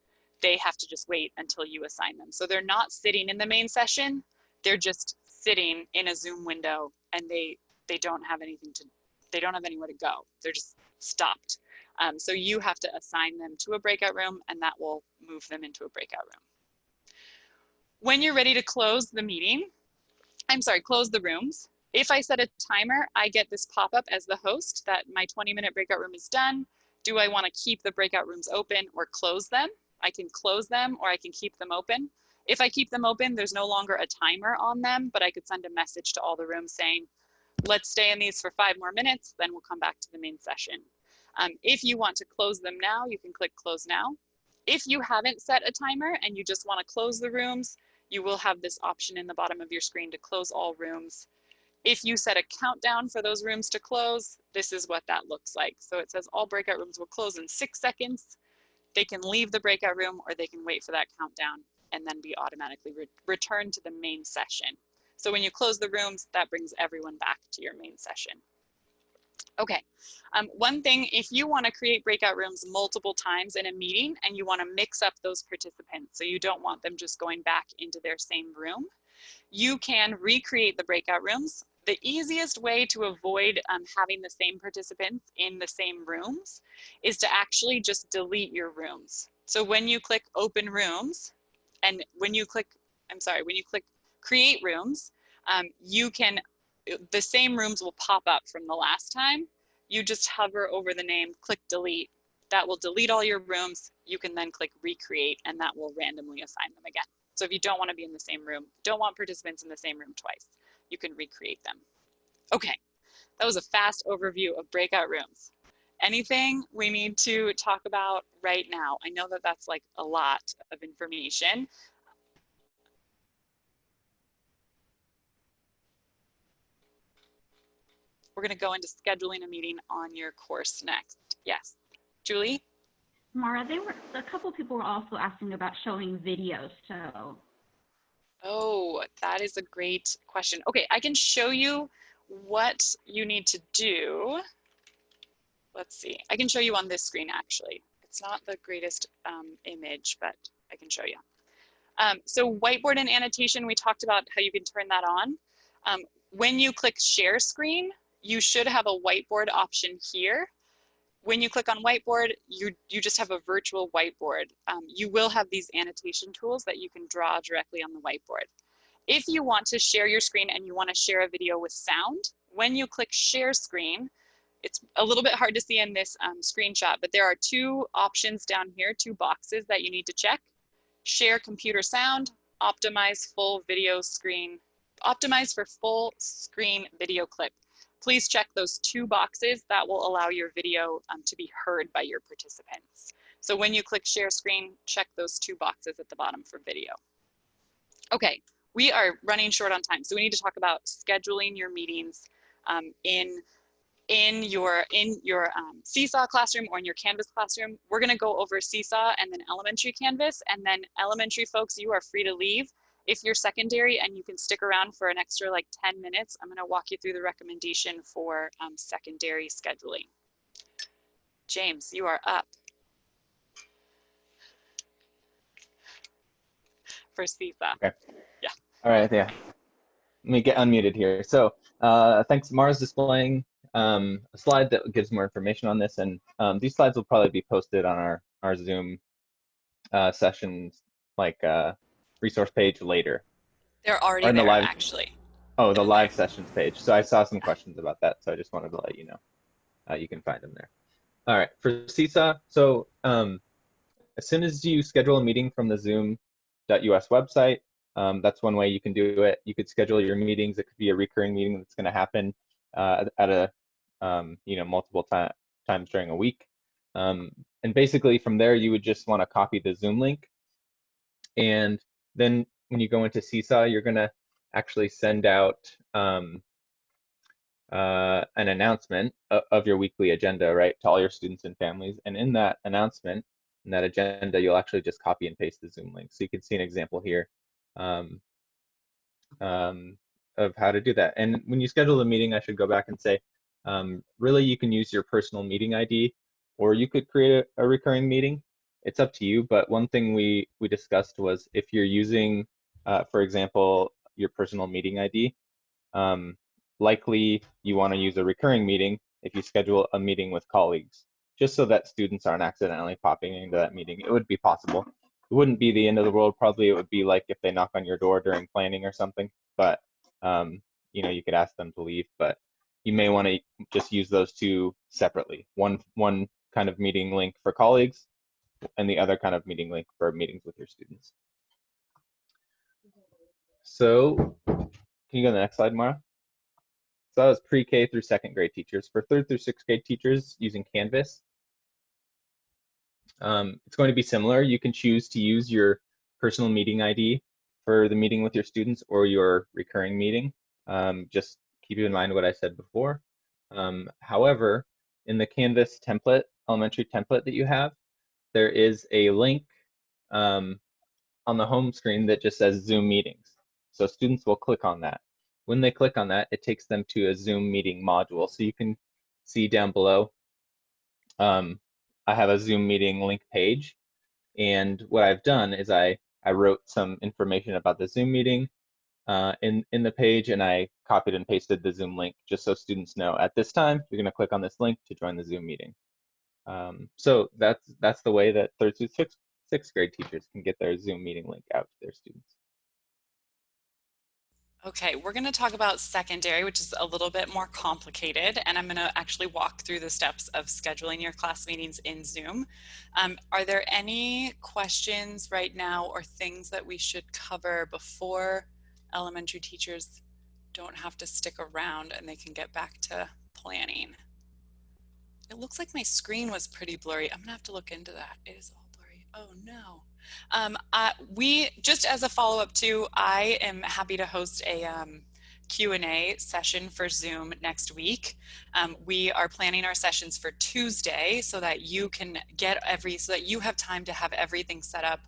They have to just wait until you assign them. So they're not sitting in the main session. They're just sitting in a Zoom window, and they don't have anything to, they don't have anywhere to go. They're just stopped. So you have to assign them to a breakout room, and that will move them into a breakout room. When you're ready to close the meeting, close the rooms. If I set a timer, I get this pop-up as the host that my 20-minute breakout room is done. Do I want to keep the breakout rooms open or close them? I can close them or I can keep them open. If I keep them open, there's no longer a timer on them, but I could send a message to all the rooms saying, let's stay in these for 5 more minutes, then we'll come back to the main session. If you want to close them now, you can click close now. If you haven't set a timer and you just want to close the rooms, you will have this option in the bottom of your screen to close all rooms. If you set a countdown for those rooms to close, this is what that looks like. So it says all breakout rooms will close in 6 seconds. They can leave the breakout room or they can wait for that countdown and then be automatically returned to the main session. So when you close the rooms, that brings everyone back to your main session. Okay, one thing, if you want to create breakout rooms multiple times in a meeting and you want to mix up those participants, so you don't want them just going back into their same room, you can recreate the breakout rooms. The easiest way to avoid having the same participants in the same rooms is to actually just delete your rooms. So when you click open rooms, and when you click create rooms, the same rooms will pop up from the last time. You just hover over the name, click delete. That will delete all your rooms. You can then click recreate and that will randomly assign them again. So if you don't want to be in the same room, don't want participants in the same room twice, you can recreate them. Okay, that was a fast overview of breakout rooms. Anything we need to talk about right now? I know that that's like a lot of information. We're going to go into scheduling a meeting on your course next. Yes, Julie? Mara, a couple people were also asking about showing videos, so. Oh, that is a great question. Okay, I can show you what you need to do. Let's see, I can show you on this screen actually. It's not the greatest image, but I can show you. So whiteboard and annotation, we talked about how you can turn that on. When you click share screen, you should have a whiteboard option here. When you click on whiteboard, you just have a virtual whiteboard. You will have these annotation tools that you can draw directly on the whiteboard. If you want to share your screen and you want to share a video with sound, when you click share screen, it's a little bit hard to see in this screenshot, but there are 2 options down here, 2 boxes that you need to check. Share computer sound, optimize full video screen, optimize for full screen video clip. Please check those 2 boxes. That will allow your video to be heard by your participants. So when you click share screen, check those 2 boxes at the bottom for video. Okay, we are running short on time, so we need to talk about scheduling your meetings in your Seesaw classroom or in your Canvas classroom. We're going to go over Seesaw and then elementary Canvas, and then elementary folks, you are free to leave. If you're secondary and you can stick around for an extra like 10 minutes, I'm going to walk you through the recommendation for secondary scheduling. James, you are up for Seesaw. Okay. Yeah. All right, yeah. Let me get unmuted here. So thanks. Mara's displaying a slide that gives more information on this, and these slides will probably be posted on our Zoom sessions like resource page later. They're already there, actually. Oh, the live sessions page. So I saw some questions about that, so I just wanted to let you know. You can find them there. All right, for Seesaw, so as soon as you schedule a meeting from the zoom.us website, that's one way you can do it. You could schedule your meetings. It could be a recurring meeting that's going to happen at a multiple times during a week. And basically from there, you would just want to copy the Zoom link. And then when you go into Seesaw, you're going to actually send out an announcement of your weekly agenda, right, to all your students and families. And in that announcement, in that agenda, you'll actually just copy and paste the Zoom link. So you can see an example here of how to do that. And when you schedule a meeting, I should go back and say, really, you can use your personal meeting ID, or you could create a recurring meeting. It's up to you. But one thing we discussed was if you're using, for example, your personal meeting ID, likely you want to use a recurring meeting if you schedule a meeting with colleagues, just so that students aren't accidentally popping into that meeting. It would be possible. It wouldn't be the end of the world. Probably it would be like if they knock on your door during planning or something, but you could ask them to leave, but you may want to just use those 2 separately. One kind of meeting link for colleagues and the other kind of meeting link for meetings with your students. So can you go to the next slide, Mara? So that was pre-K through 2nd grade teachers. For 3rd through 6th grade teachers using Canvas, it's going to be similar. You can choose to use your personal meeting ID for the meeting with your students or your recurring meeting. Just keep in mind what I said before. However, in the Canvas template, elementary template that you have, there is a link on the home screen that just says Zoom meetings. So students will click on that. When they click on that, it takes them to a Zoom meeting module. So you can see down below, I have a Zoom meeting link page. And what I've done is I wrote some information about the Zoom meeting in the page, and I copied and pasted the Zoom link just so students know at this time you're going to click on this link to join the Zoom meeting. So that's the way that third through sixth grade teachers can get their Zoom meeting link out to their students. Okay, we're going to talk about secondary, which is a little bit more complicated, and I'm going to actually walk through the steps of scheduling your class meetings in Zoom. Are there any questions right now or things that we should cover before elementary teachers don't have to stick around and they can get back to planning? It looks like my screen was pretty blurry. I'm gonna have to look into that. It is all blurry. Oh no. We, just as a follow-up too, I am happy to host a Q&A session for Zoom next week. We are planning our sessions for Tuesday so that you can get so that you have time to have everything set up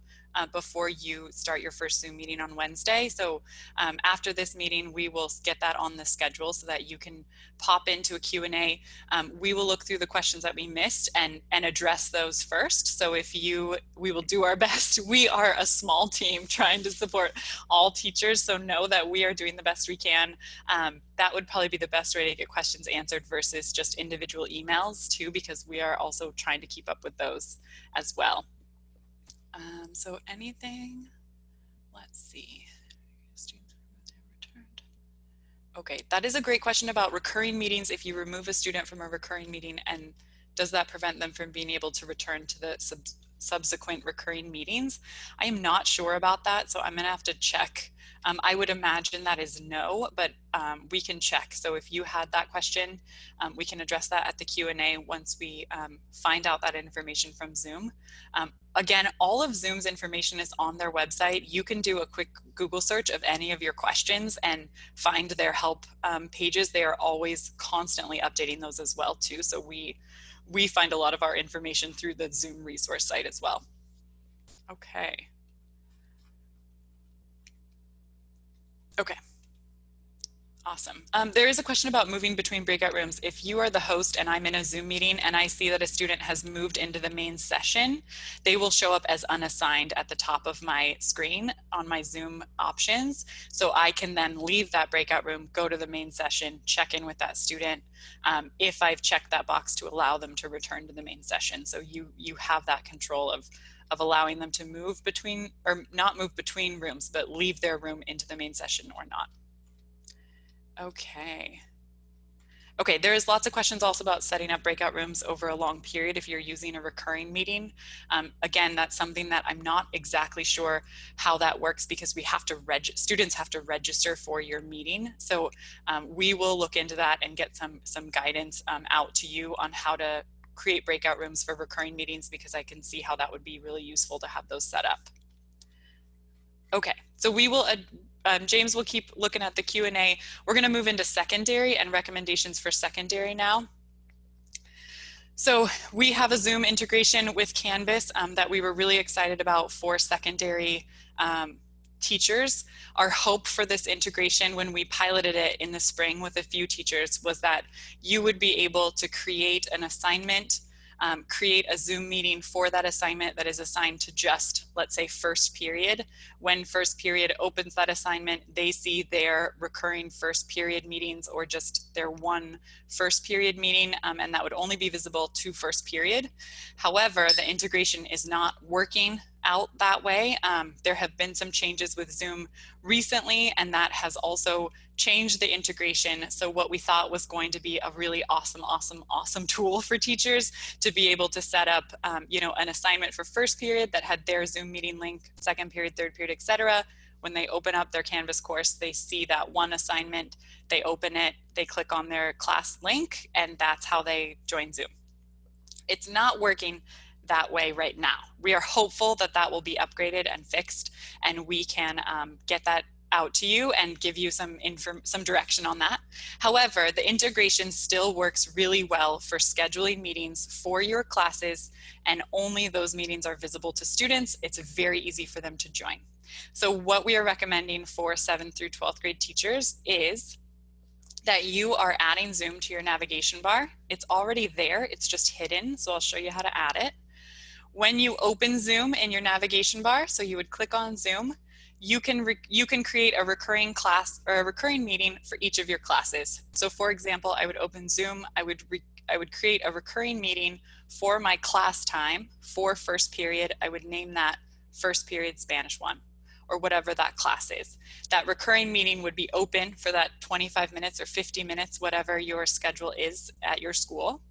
before you start your first Zoom meeting on Wednesday. So after this meeting, we will get that on the schedule so that you can pop into a Q&A. We will look through the questions that we missed and address those first. So we will do our best. We are a small team trying to support all teachers, so know that we are doing the best we can. That would probably be the best way to get questions answered versus just individual emails too, because we are also trying to keep up with those as well. So anything, let's see. Okay, that is a great question about recurring meetings. If you remove a student from a recurring meeting, and does that prevent them from being able to return to the subsequent recurring meetings? I am not sure about that, so I'm gonna have to check. I would imagine that is no, but we can check. So if you had that question, we can address that at the Q&A once we find out that information from Zoom. Again, all of Zoom's information is on their website. You can do a quick Google search of any of your questions and find their help pages. They are always constantly updating those as well too. So we find a lot of our information through the Zoom resource site as well. Okay. Okay. Awesome. There is a question about moving between breakout rooms. If you are the host and I'm in a Zoom meeting and I see that a student has moved into the main session, they will show up as unassigned at the top of my screen on my Zoom options. So I can then leave that breakout room, go to the main session, check in with that student if I've checked that box to allow them to return to the main session. So you have that control of allowing them to move between, or not move between rooms, but leave their room into the main session or not. Okay. Okay, there's lots of questions also about setting up breakout rooms over a long period if you're using a recurring meeting. Again, that's something that I'm not exactly sure how that works because we have to students have to register for your meeting. So we will look into that and get some guidance out to you on how to create breakout rooms for recurring meetings, because I can see how that would be really useful to have those set up. Okay, so we will, James will keep looking at the Q&A. We're gonna move into secondary and recommendations for secondary now. So we have a Zoom integration with Canvas that we were really excited about for secondary teachers. Our hope for this integration when we piloted it in the spring with a few teachers was that you would be able to create an assignment, create a Zoom meeting for that assignment that is assigned to just, let's say, first period. When first period opens that assignment, they see their recurring first period meetings or just their one first period meeting, and that would only be visible to first period. However, the integration is not working out that way. There have been some changes with Zoom recently, and that has also changed the integration. So what we thought was going to be a really awesome tool for teachers to be able to set up, you know, an assignment for first period that had their Zoom meeting link, second period, third period, etc. When they open up their Canvas course, they see that one assignment, they open it, they click on their class link, and that's how they join Zoom. It's not working that way right now. We are hopeful that that will be upgraded and fixed, and we can get that out to you and give you some direction on that. However, the integration still works really well for scheduling meetings for your classes, and only those meetings are visible to students. It's very easy for them to join. So what we are recommending for 7th through 12th grade teachers is that you are adding Zoom to your navigation bar. It's already there, it's just hidden, so I'll show you how to add it. When you open Zoom in your navigation bar, so you would click on Zoom, you can create a recurring class or a recurring meeting for each of your classes. So for example, I would open Zoom, I would create a recurring meeting for my class time for first period. I would name that first period Spanish 1, or whatever that class is. That recurring meeting would be open for that 25 minutes or 50 minutes, whatever your schedule is at your school.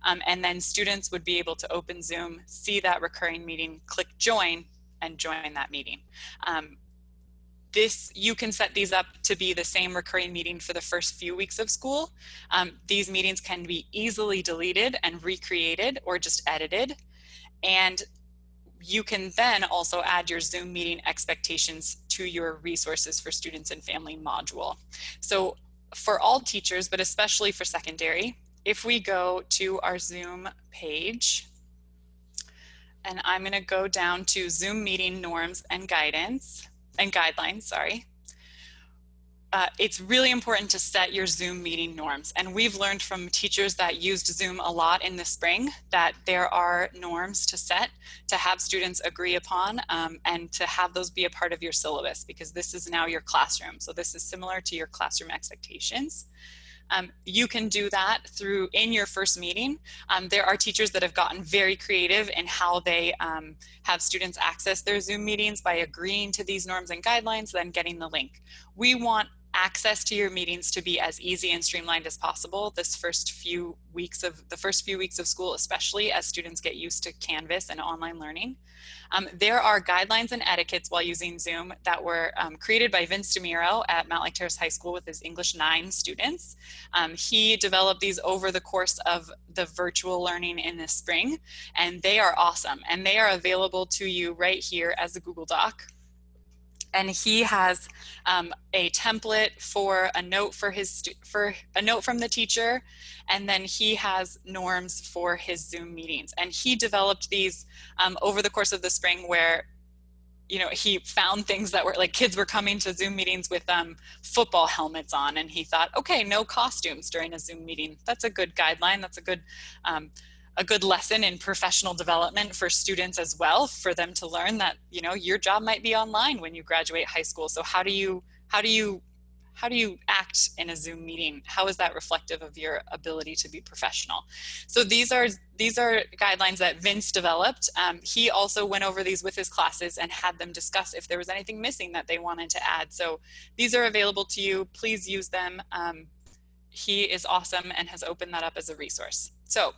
And then students would be able to open Zoom, see that recurring meeting, click join, and join that meeting. You can set these up to be the same recurring meeting for the first few weeks of school. These meetings can be easily deleted and recreated or just edited. And you can then also add your Zoom meeting expectations to your resources for students and family module. So for all teachers, but especially for secondary, if we go to our Zoom page, and I'm going to go down to Zoom meeting norms and guidelines, sorry. It's really important to set your Zoom meeting norms. And we've learned from teachers that used Zoom a lot in the spring that there are norms to set, to have students agree upon, and to have those be a part of your syllabus, because this is now your classroom. So this is similar to your classroom expectations. You can do that in your first meeting. There are teachers that have gotten very creative in how they have students access their Zoom meetings by agreeing to these norms and guidelines, then getting the link. We want access to your meetings to be as easy and streamlined as possible the first few weeks of school, especially as students get used to Canvas and online learning. There are guidelines and etiquettes while using Zoom that were created by Vince DeMiro at Mount Lake Terrace High School with his English 9 students. He developed these over the course of the virtual learning in the spring, and they are awesome. And they are available to you right here as a Google Doc. And he has a template for a note for a note from the teacher, and then he has norms for his Zoom meetings. And he developed these over the course of the spring, where he found things that were like, kids were coming to Zoom meetings with football helmets on, and he thought, okay, no costumes during a Zoom meeting. That's a good guideline. That's a good lesson in professional development for students as well, for them to learn that your job might be online when you graduate high school. So how do you act in a Zoom meeting? How is that reflective of your ability to be professional? So these are guidelines that Vince developed. He also went over these with his classes and had them discuss if there was anything missing that they wanted to add. So these are available to you. Please use them. He is awesome and has opened that up as a resource. So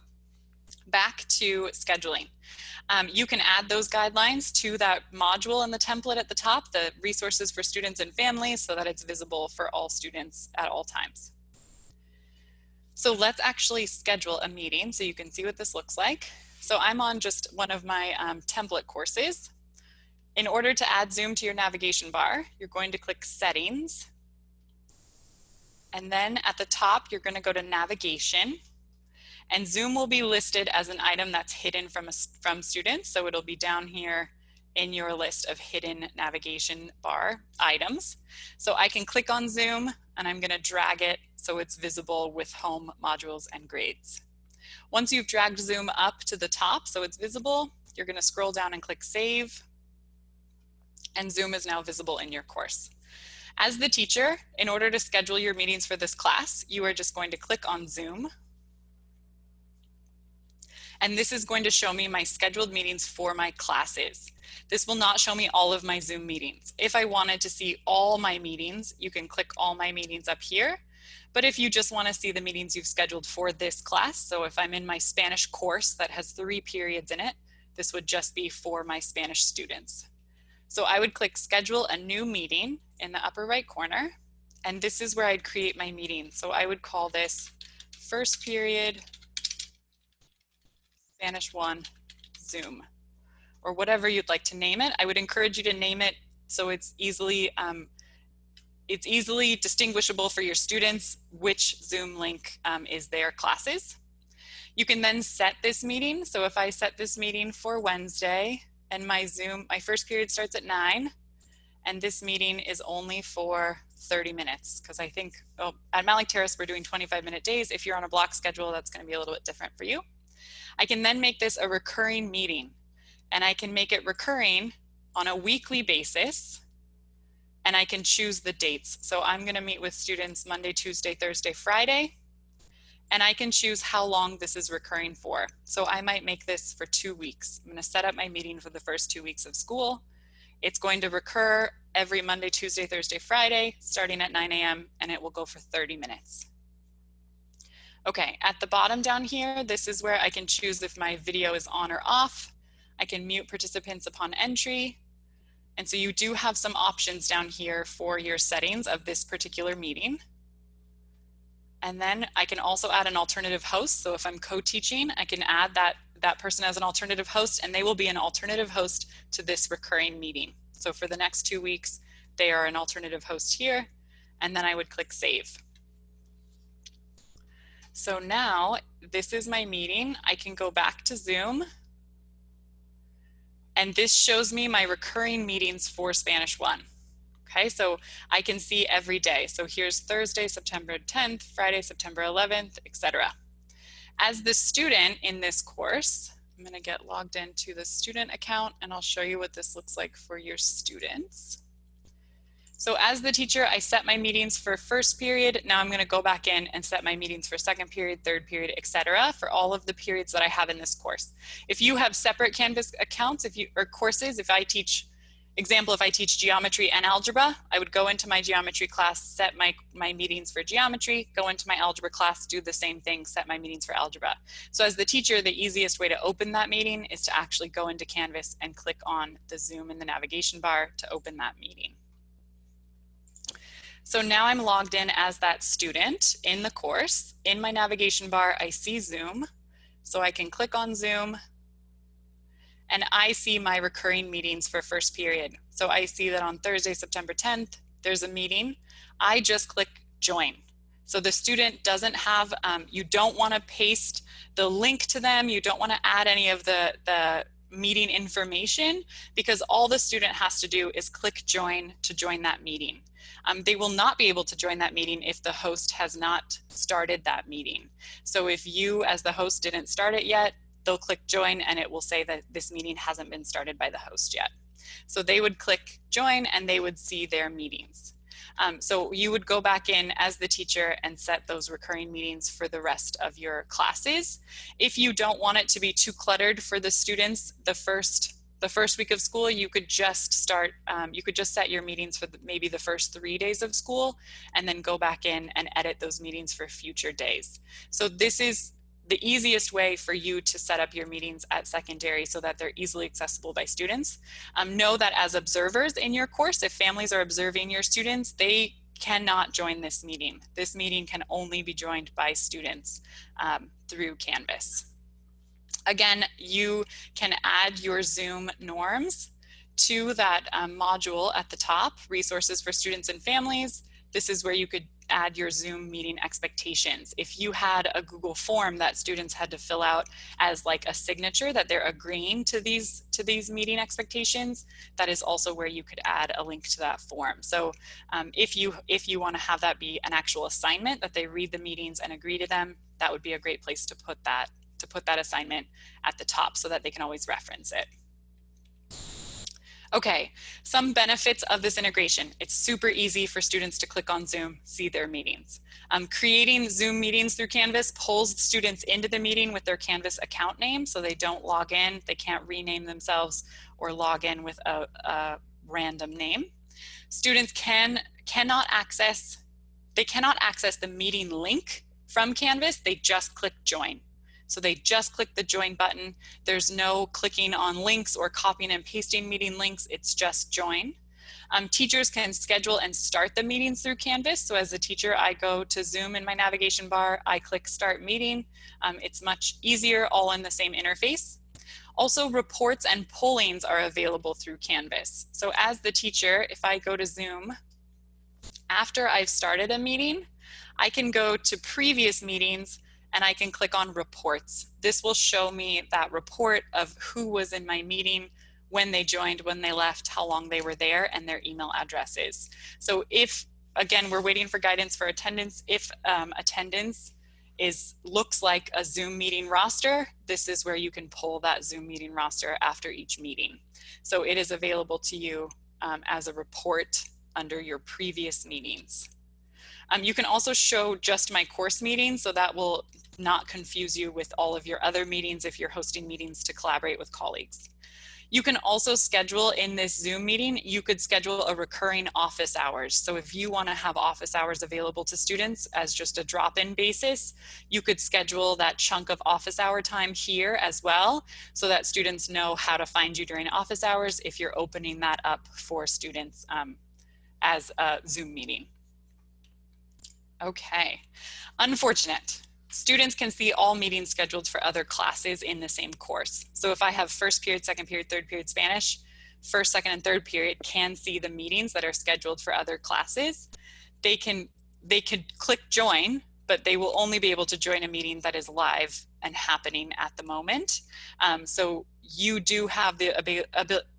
back to scheduling. You can add those guidelines to that module in the template at the top, the resources for students and families, so that it's visible for all students at all times. So let's actually schedule a meeting so you can see what this looks like. So I'm on just one of my template courses. In order to add Zoom to your navigation bar, you're going to click Settings. And then at the top, you're going to go to Navigation. And Zoom will be listed as an item that's hidden from students. So it'll be down here in your list of hidden navigation bar items. So I can click on Zoom, and I'm going to drag it so it's visible with home, modules, and grades. Once you've dragged Zoom up to the top so it's visible, you're going to scroll down and click Save. And Zoom is now visible in your course. As the teacher, in order to schedule your meetings for this class, you are just going to click on Zoom. And this is going to show me my scheduled meetings for my classes. This will not show me all of my Zoom meetings. If I wanted to see all my meetings, you can click all my meetings up here. But if you just want to see the meetings you've scheduled for this class, so if I'm in my Spanish course that has 3 periods in it, this would just be for my Spanish students. So I would click Schedule a New Meeting in the upper right corner, and this is where I'd create my meeting. So I would call this First Period Spanish 1 Zoom, or whatever you'd like to name it. I would encourage you to name it so it's easily it's easily distinguishable for your students which Zoom link is their classes. You can then set this meeting. So if I set this meeting for Wednesday and my first period starts at 9, and this meeting is only for 30 minutes, because I think at Mount Lake Terrace we're doing 25-minute days. If you're on a block schedule, that's going to be a little bit different for you. I can then make this a recurring meeting, and I can make it recurring on a weekly basis, and I can choose the dates. So I'm going to meet with students Monday, Tuesday, Thursday, Friday, and I can choose how long this is recurring for. So I might make this for 2 weeks. I'm going to set up my meeting for the first 2 weeks of school. It's going to recur every Monday, Tuesday, Thursday, Friday, starting at 9 a.m., and it will go for 30 minutes. Okay, at the bottom down here, this is where I can choose if my video is on or off. I can mute participants upon entry. And so you do have some options down here for your settings of this particular meeting. And then I can also add an alternative host. So if I'm co-teaching, I can add that person as an alternative host, and they will be an alternative host to this recurring meeting. So for the next 2 weeks, they are an alternative host here, and then I would click save. So now this is my meeting. I can go back to Zoom, and this shows me my recurring meetings for Spanish 1. Okay, so I can see every day. So here's Thursday, September 10th, Friday, September 11th, etc. As the student in this course, I'm going to get logged into the student account, and I'll show you what this looks like for your students. So as the teacher, I set my meetings for first period. Now I'm going to go back in and set my meetings for second period, third period, etc. for all of the periods that I have in this course. If you have separate Canvas accounts, or courses, if I teach geometry and algebra, I would go into my geometry class, set my meetings for geometry, go into my algebra class, do the same thing, set my meetings for algebra. So as the teacher, the easiest way to open that meeting is to actually go into Canvas and click on the Zoom in the navigation bar to open that meeting. So now I'm logged in as that student in the course. In my navigation bar, I see Zoom. So I can click on Zoom, and I see my recurring meetings for first period. So I see that on Thursday, September 10th, there's a meeting. I just click join. So the student doesn't have, you don't want to paste the link to them. You don't want to add any of the meeting information, because all the student has to do is click join to join that meeting. They will not be able to join that meeting if the host has not started that meeting. So if you as the host didn't start it yet, they'll click join, and it will say that this meeting hasn't been started by the host yet. So they would click join, and they would see their meetings. So you would go back in as the teacher and set those recurring meetings for the rest of your classes. If you don't want it to be too cluttered for the students, the first week of school, you could just start, you could just set your meetings for maybe the first 3 days of school, and then go back in and edit those meetings for future days. So this is the easiest way for you to set up your meetings at secondary so that they're easily accessible by students. Know that as observers in your course, if families are observing your students, they cannot join this meeting. This meeting can only be joined by students through Canvas. Again, you can add your Zoom norms to that module at the top, resources for students and families. This is where you could add your Zoom meeting expectations. If you had a Google form that students had to fill out as like a signature that they're agreeing to these meeting expectations, that is also where you could add a link to that form. So if you want to have that be an actual assignment, that they read the meetings and agree to them, that would be a great place to put that assignment at the top so that they can always reference it. Okay, some benefits of this integration. It's super easy for students to click on Zoom, see their meetings. Creating Zoom meetings through Canvas pulls students into the meeting with their Canvas account name, so they don't log in, they can't rename themselves or log in with a random name. Students cannot access the meeting link from Canvas, they just click join. So they just click the join button. There's no clicking on links or copying and pasting meeting links. It's just join. Teachers can schedule and start the meetings through Canvas. So as a teacher, I go to Zoom in my navigation bar. I click start meeting. It's much easier, all in the same interface. Also, reports and pollings are available through Canvas. So as the teacher, if I go to Zoom After I've started a meeting, I can go to previous meetings and I can click on reports. This will show me that report of who was in my meeting, when they joined, when they left, how long they were there, and their email addresses. So if, again, we're waiting for guidance for attendance, if attendance looks like a Zoom meeting roster, this is where you can pull that Zoom meeting roster after each meeting. So it is available to you as a report under your previous meetings. You can also show just my course meetings, so that will not confuse you with all of your other meetings if you're hosting meetings to collaborate with colleagues. You can also schedule in this Zoom meeting, you could schedule a recurring office hours. So if you want to have office hours available to students as just a drop-in basis, you could schedule that chunk of office hour time here as well, so that students know how to find you during office hours if you're opening that up for students as a Zoom meeting. Okay, unfortunate. Students can see all meetings scheduled for other classes in the same course. So if I have first period, second period, third period Spanish, first, second, and third period can see the meetings that are scheduled for other classes. They could click join, but they will only be able to join a meeting that is live and happening at the moment. So you do have the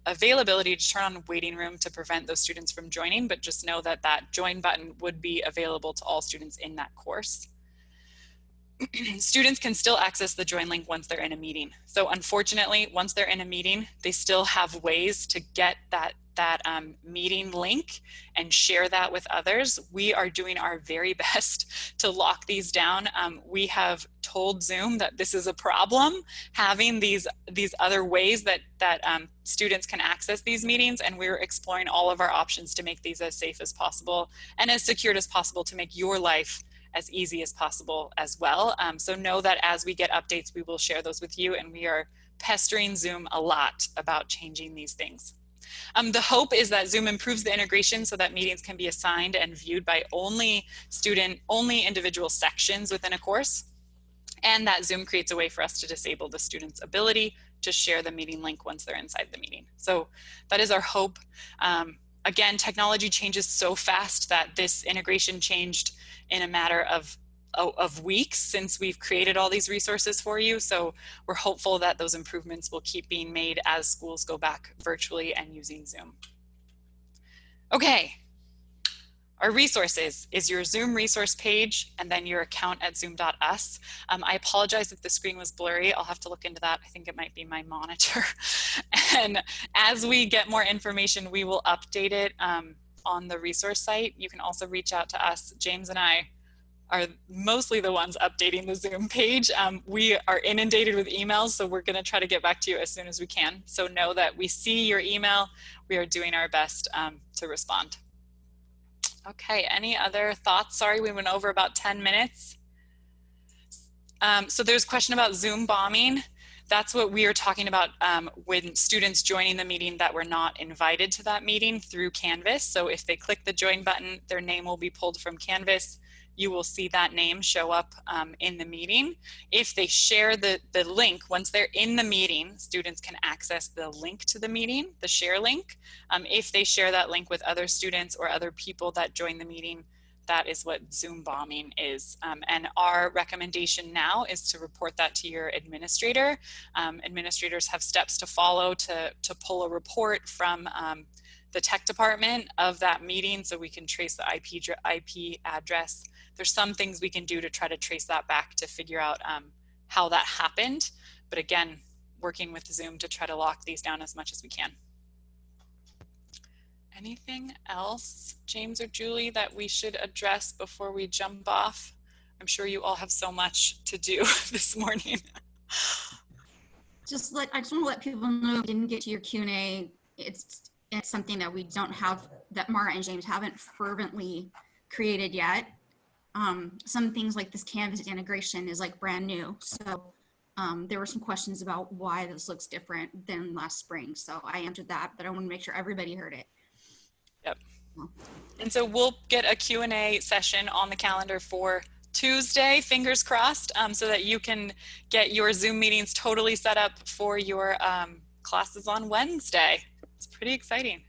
availability to turn on waiting room to prevent those students from joining, but just know that that join button would be available to all students in that course. Students can still access the join link once they're in a meeting. So unfortunately, once they're in a meeting, they still have ways to get that meeting link and share that with others. We are doing our very best to lock these down. We have told Zoom that this is a problem, having these other ways that students can access these meetings, and we're exploring all of our options to make these as safe as possible and as secured as possible to make your life as easy as possible as well. So know that as we get updates, we will share those with you, and we are pestering Zoom a lot about changing these things. The hope is that Zoom improves the integration so that meetings can be assigned and viewed by only individual sections within a course, and that Zoom creates a way for us to disable the student's ability to share the meeting link once they're inside the meeting. So that is our hope. Again, technology changes so fast that this integration changed in a matter of weeks since we've created all these resources for you. So we're hopeful that those improvements will keep being made as schools go back virtually and using Zoom. Okay, our resources is your Zoom resource page and then your account at zoom.us. I apologize if the screen was blurry. I'll have to look into that. I think it might be my monitor. And as we get more information, we will update it on the resource site. You can also reach out to us. James and I are mostly the ones updating the Zoom page. We are inundated with emails, so we're gonna try to get back to you as soon as we can. So know that we see your email. We are doing our best to respond. Okay, any other thoughts? Sorry, we went over about 10 minutes. So there's a question about Zoom bombing. That's what we are talking about when students joining the meeting that were not invited to that meeting through Canvas. So if they click the join button, their name will be pulled from Canvas. You will see that name show up in the meeting. If they share the link, once they're in the meeting, students can access the link to the meeting, the share link. If they share that link with other students or other people that join the meeting, that is what Zoom bombing is. And our recommendation now is to report that to your administrator. Administrators have steps to follow to pull a report from the tech department of that meeting so we can trace the IP address. There's some things we can do to try to trace that back to figure out how that happened. But again, working with Zoom to try to lock these down as much as we can. Anything else, James or Julie, that we should address before we jump off? I'm sure you all have so much to do this morning. I just want to let people know if you didn't get to your Q&A. It's something that we don't have, that Mara and James haven't fervently created yet. Some things like this Canvas integration is like brand new. So there were some questions about why this looks different than last spring. So I answered that, but I want to make sure everybody heard it. Yep. And so we'll get a Q&A session on the calendar for Tuesday, fingers crossed, so that you can get your Zoom meetings totally set up for your classes on Wednesday. It's pretty exciting.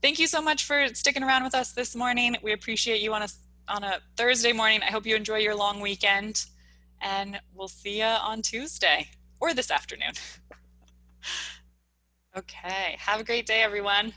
Thank you so much for sticking around with us this morning. We appreciate you on a Thursday morning. I hope you enjoy your long weekend, and we'll see you on Tuesday or this afternoon. Okay, have a great day, everyone.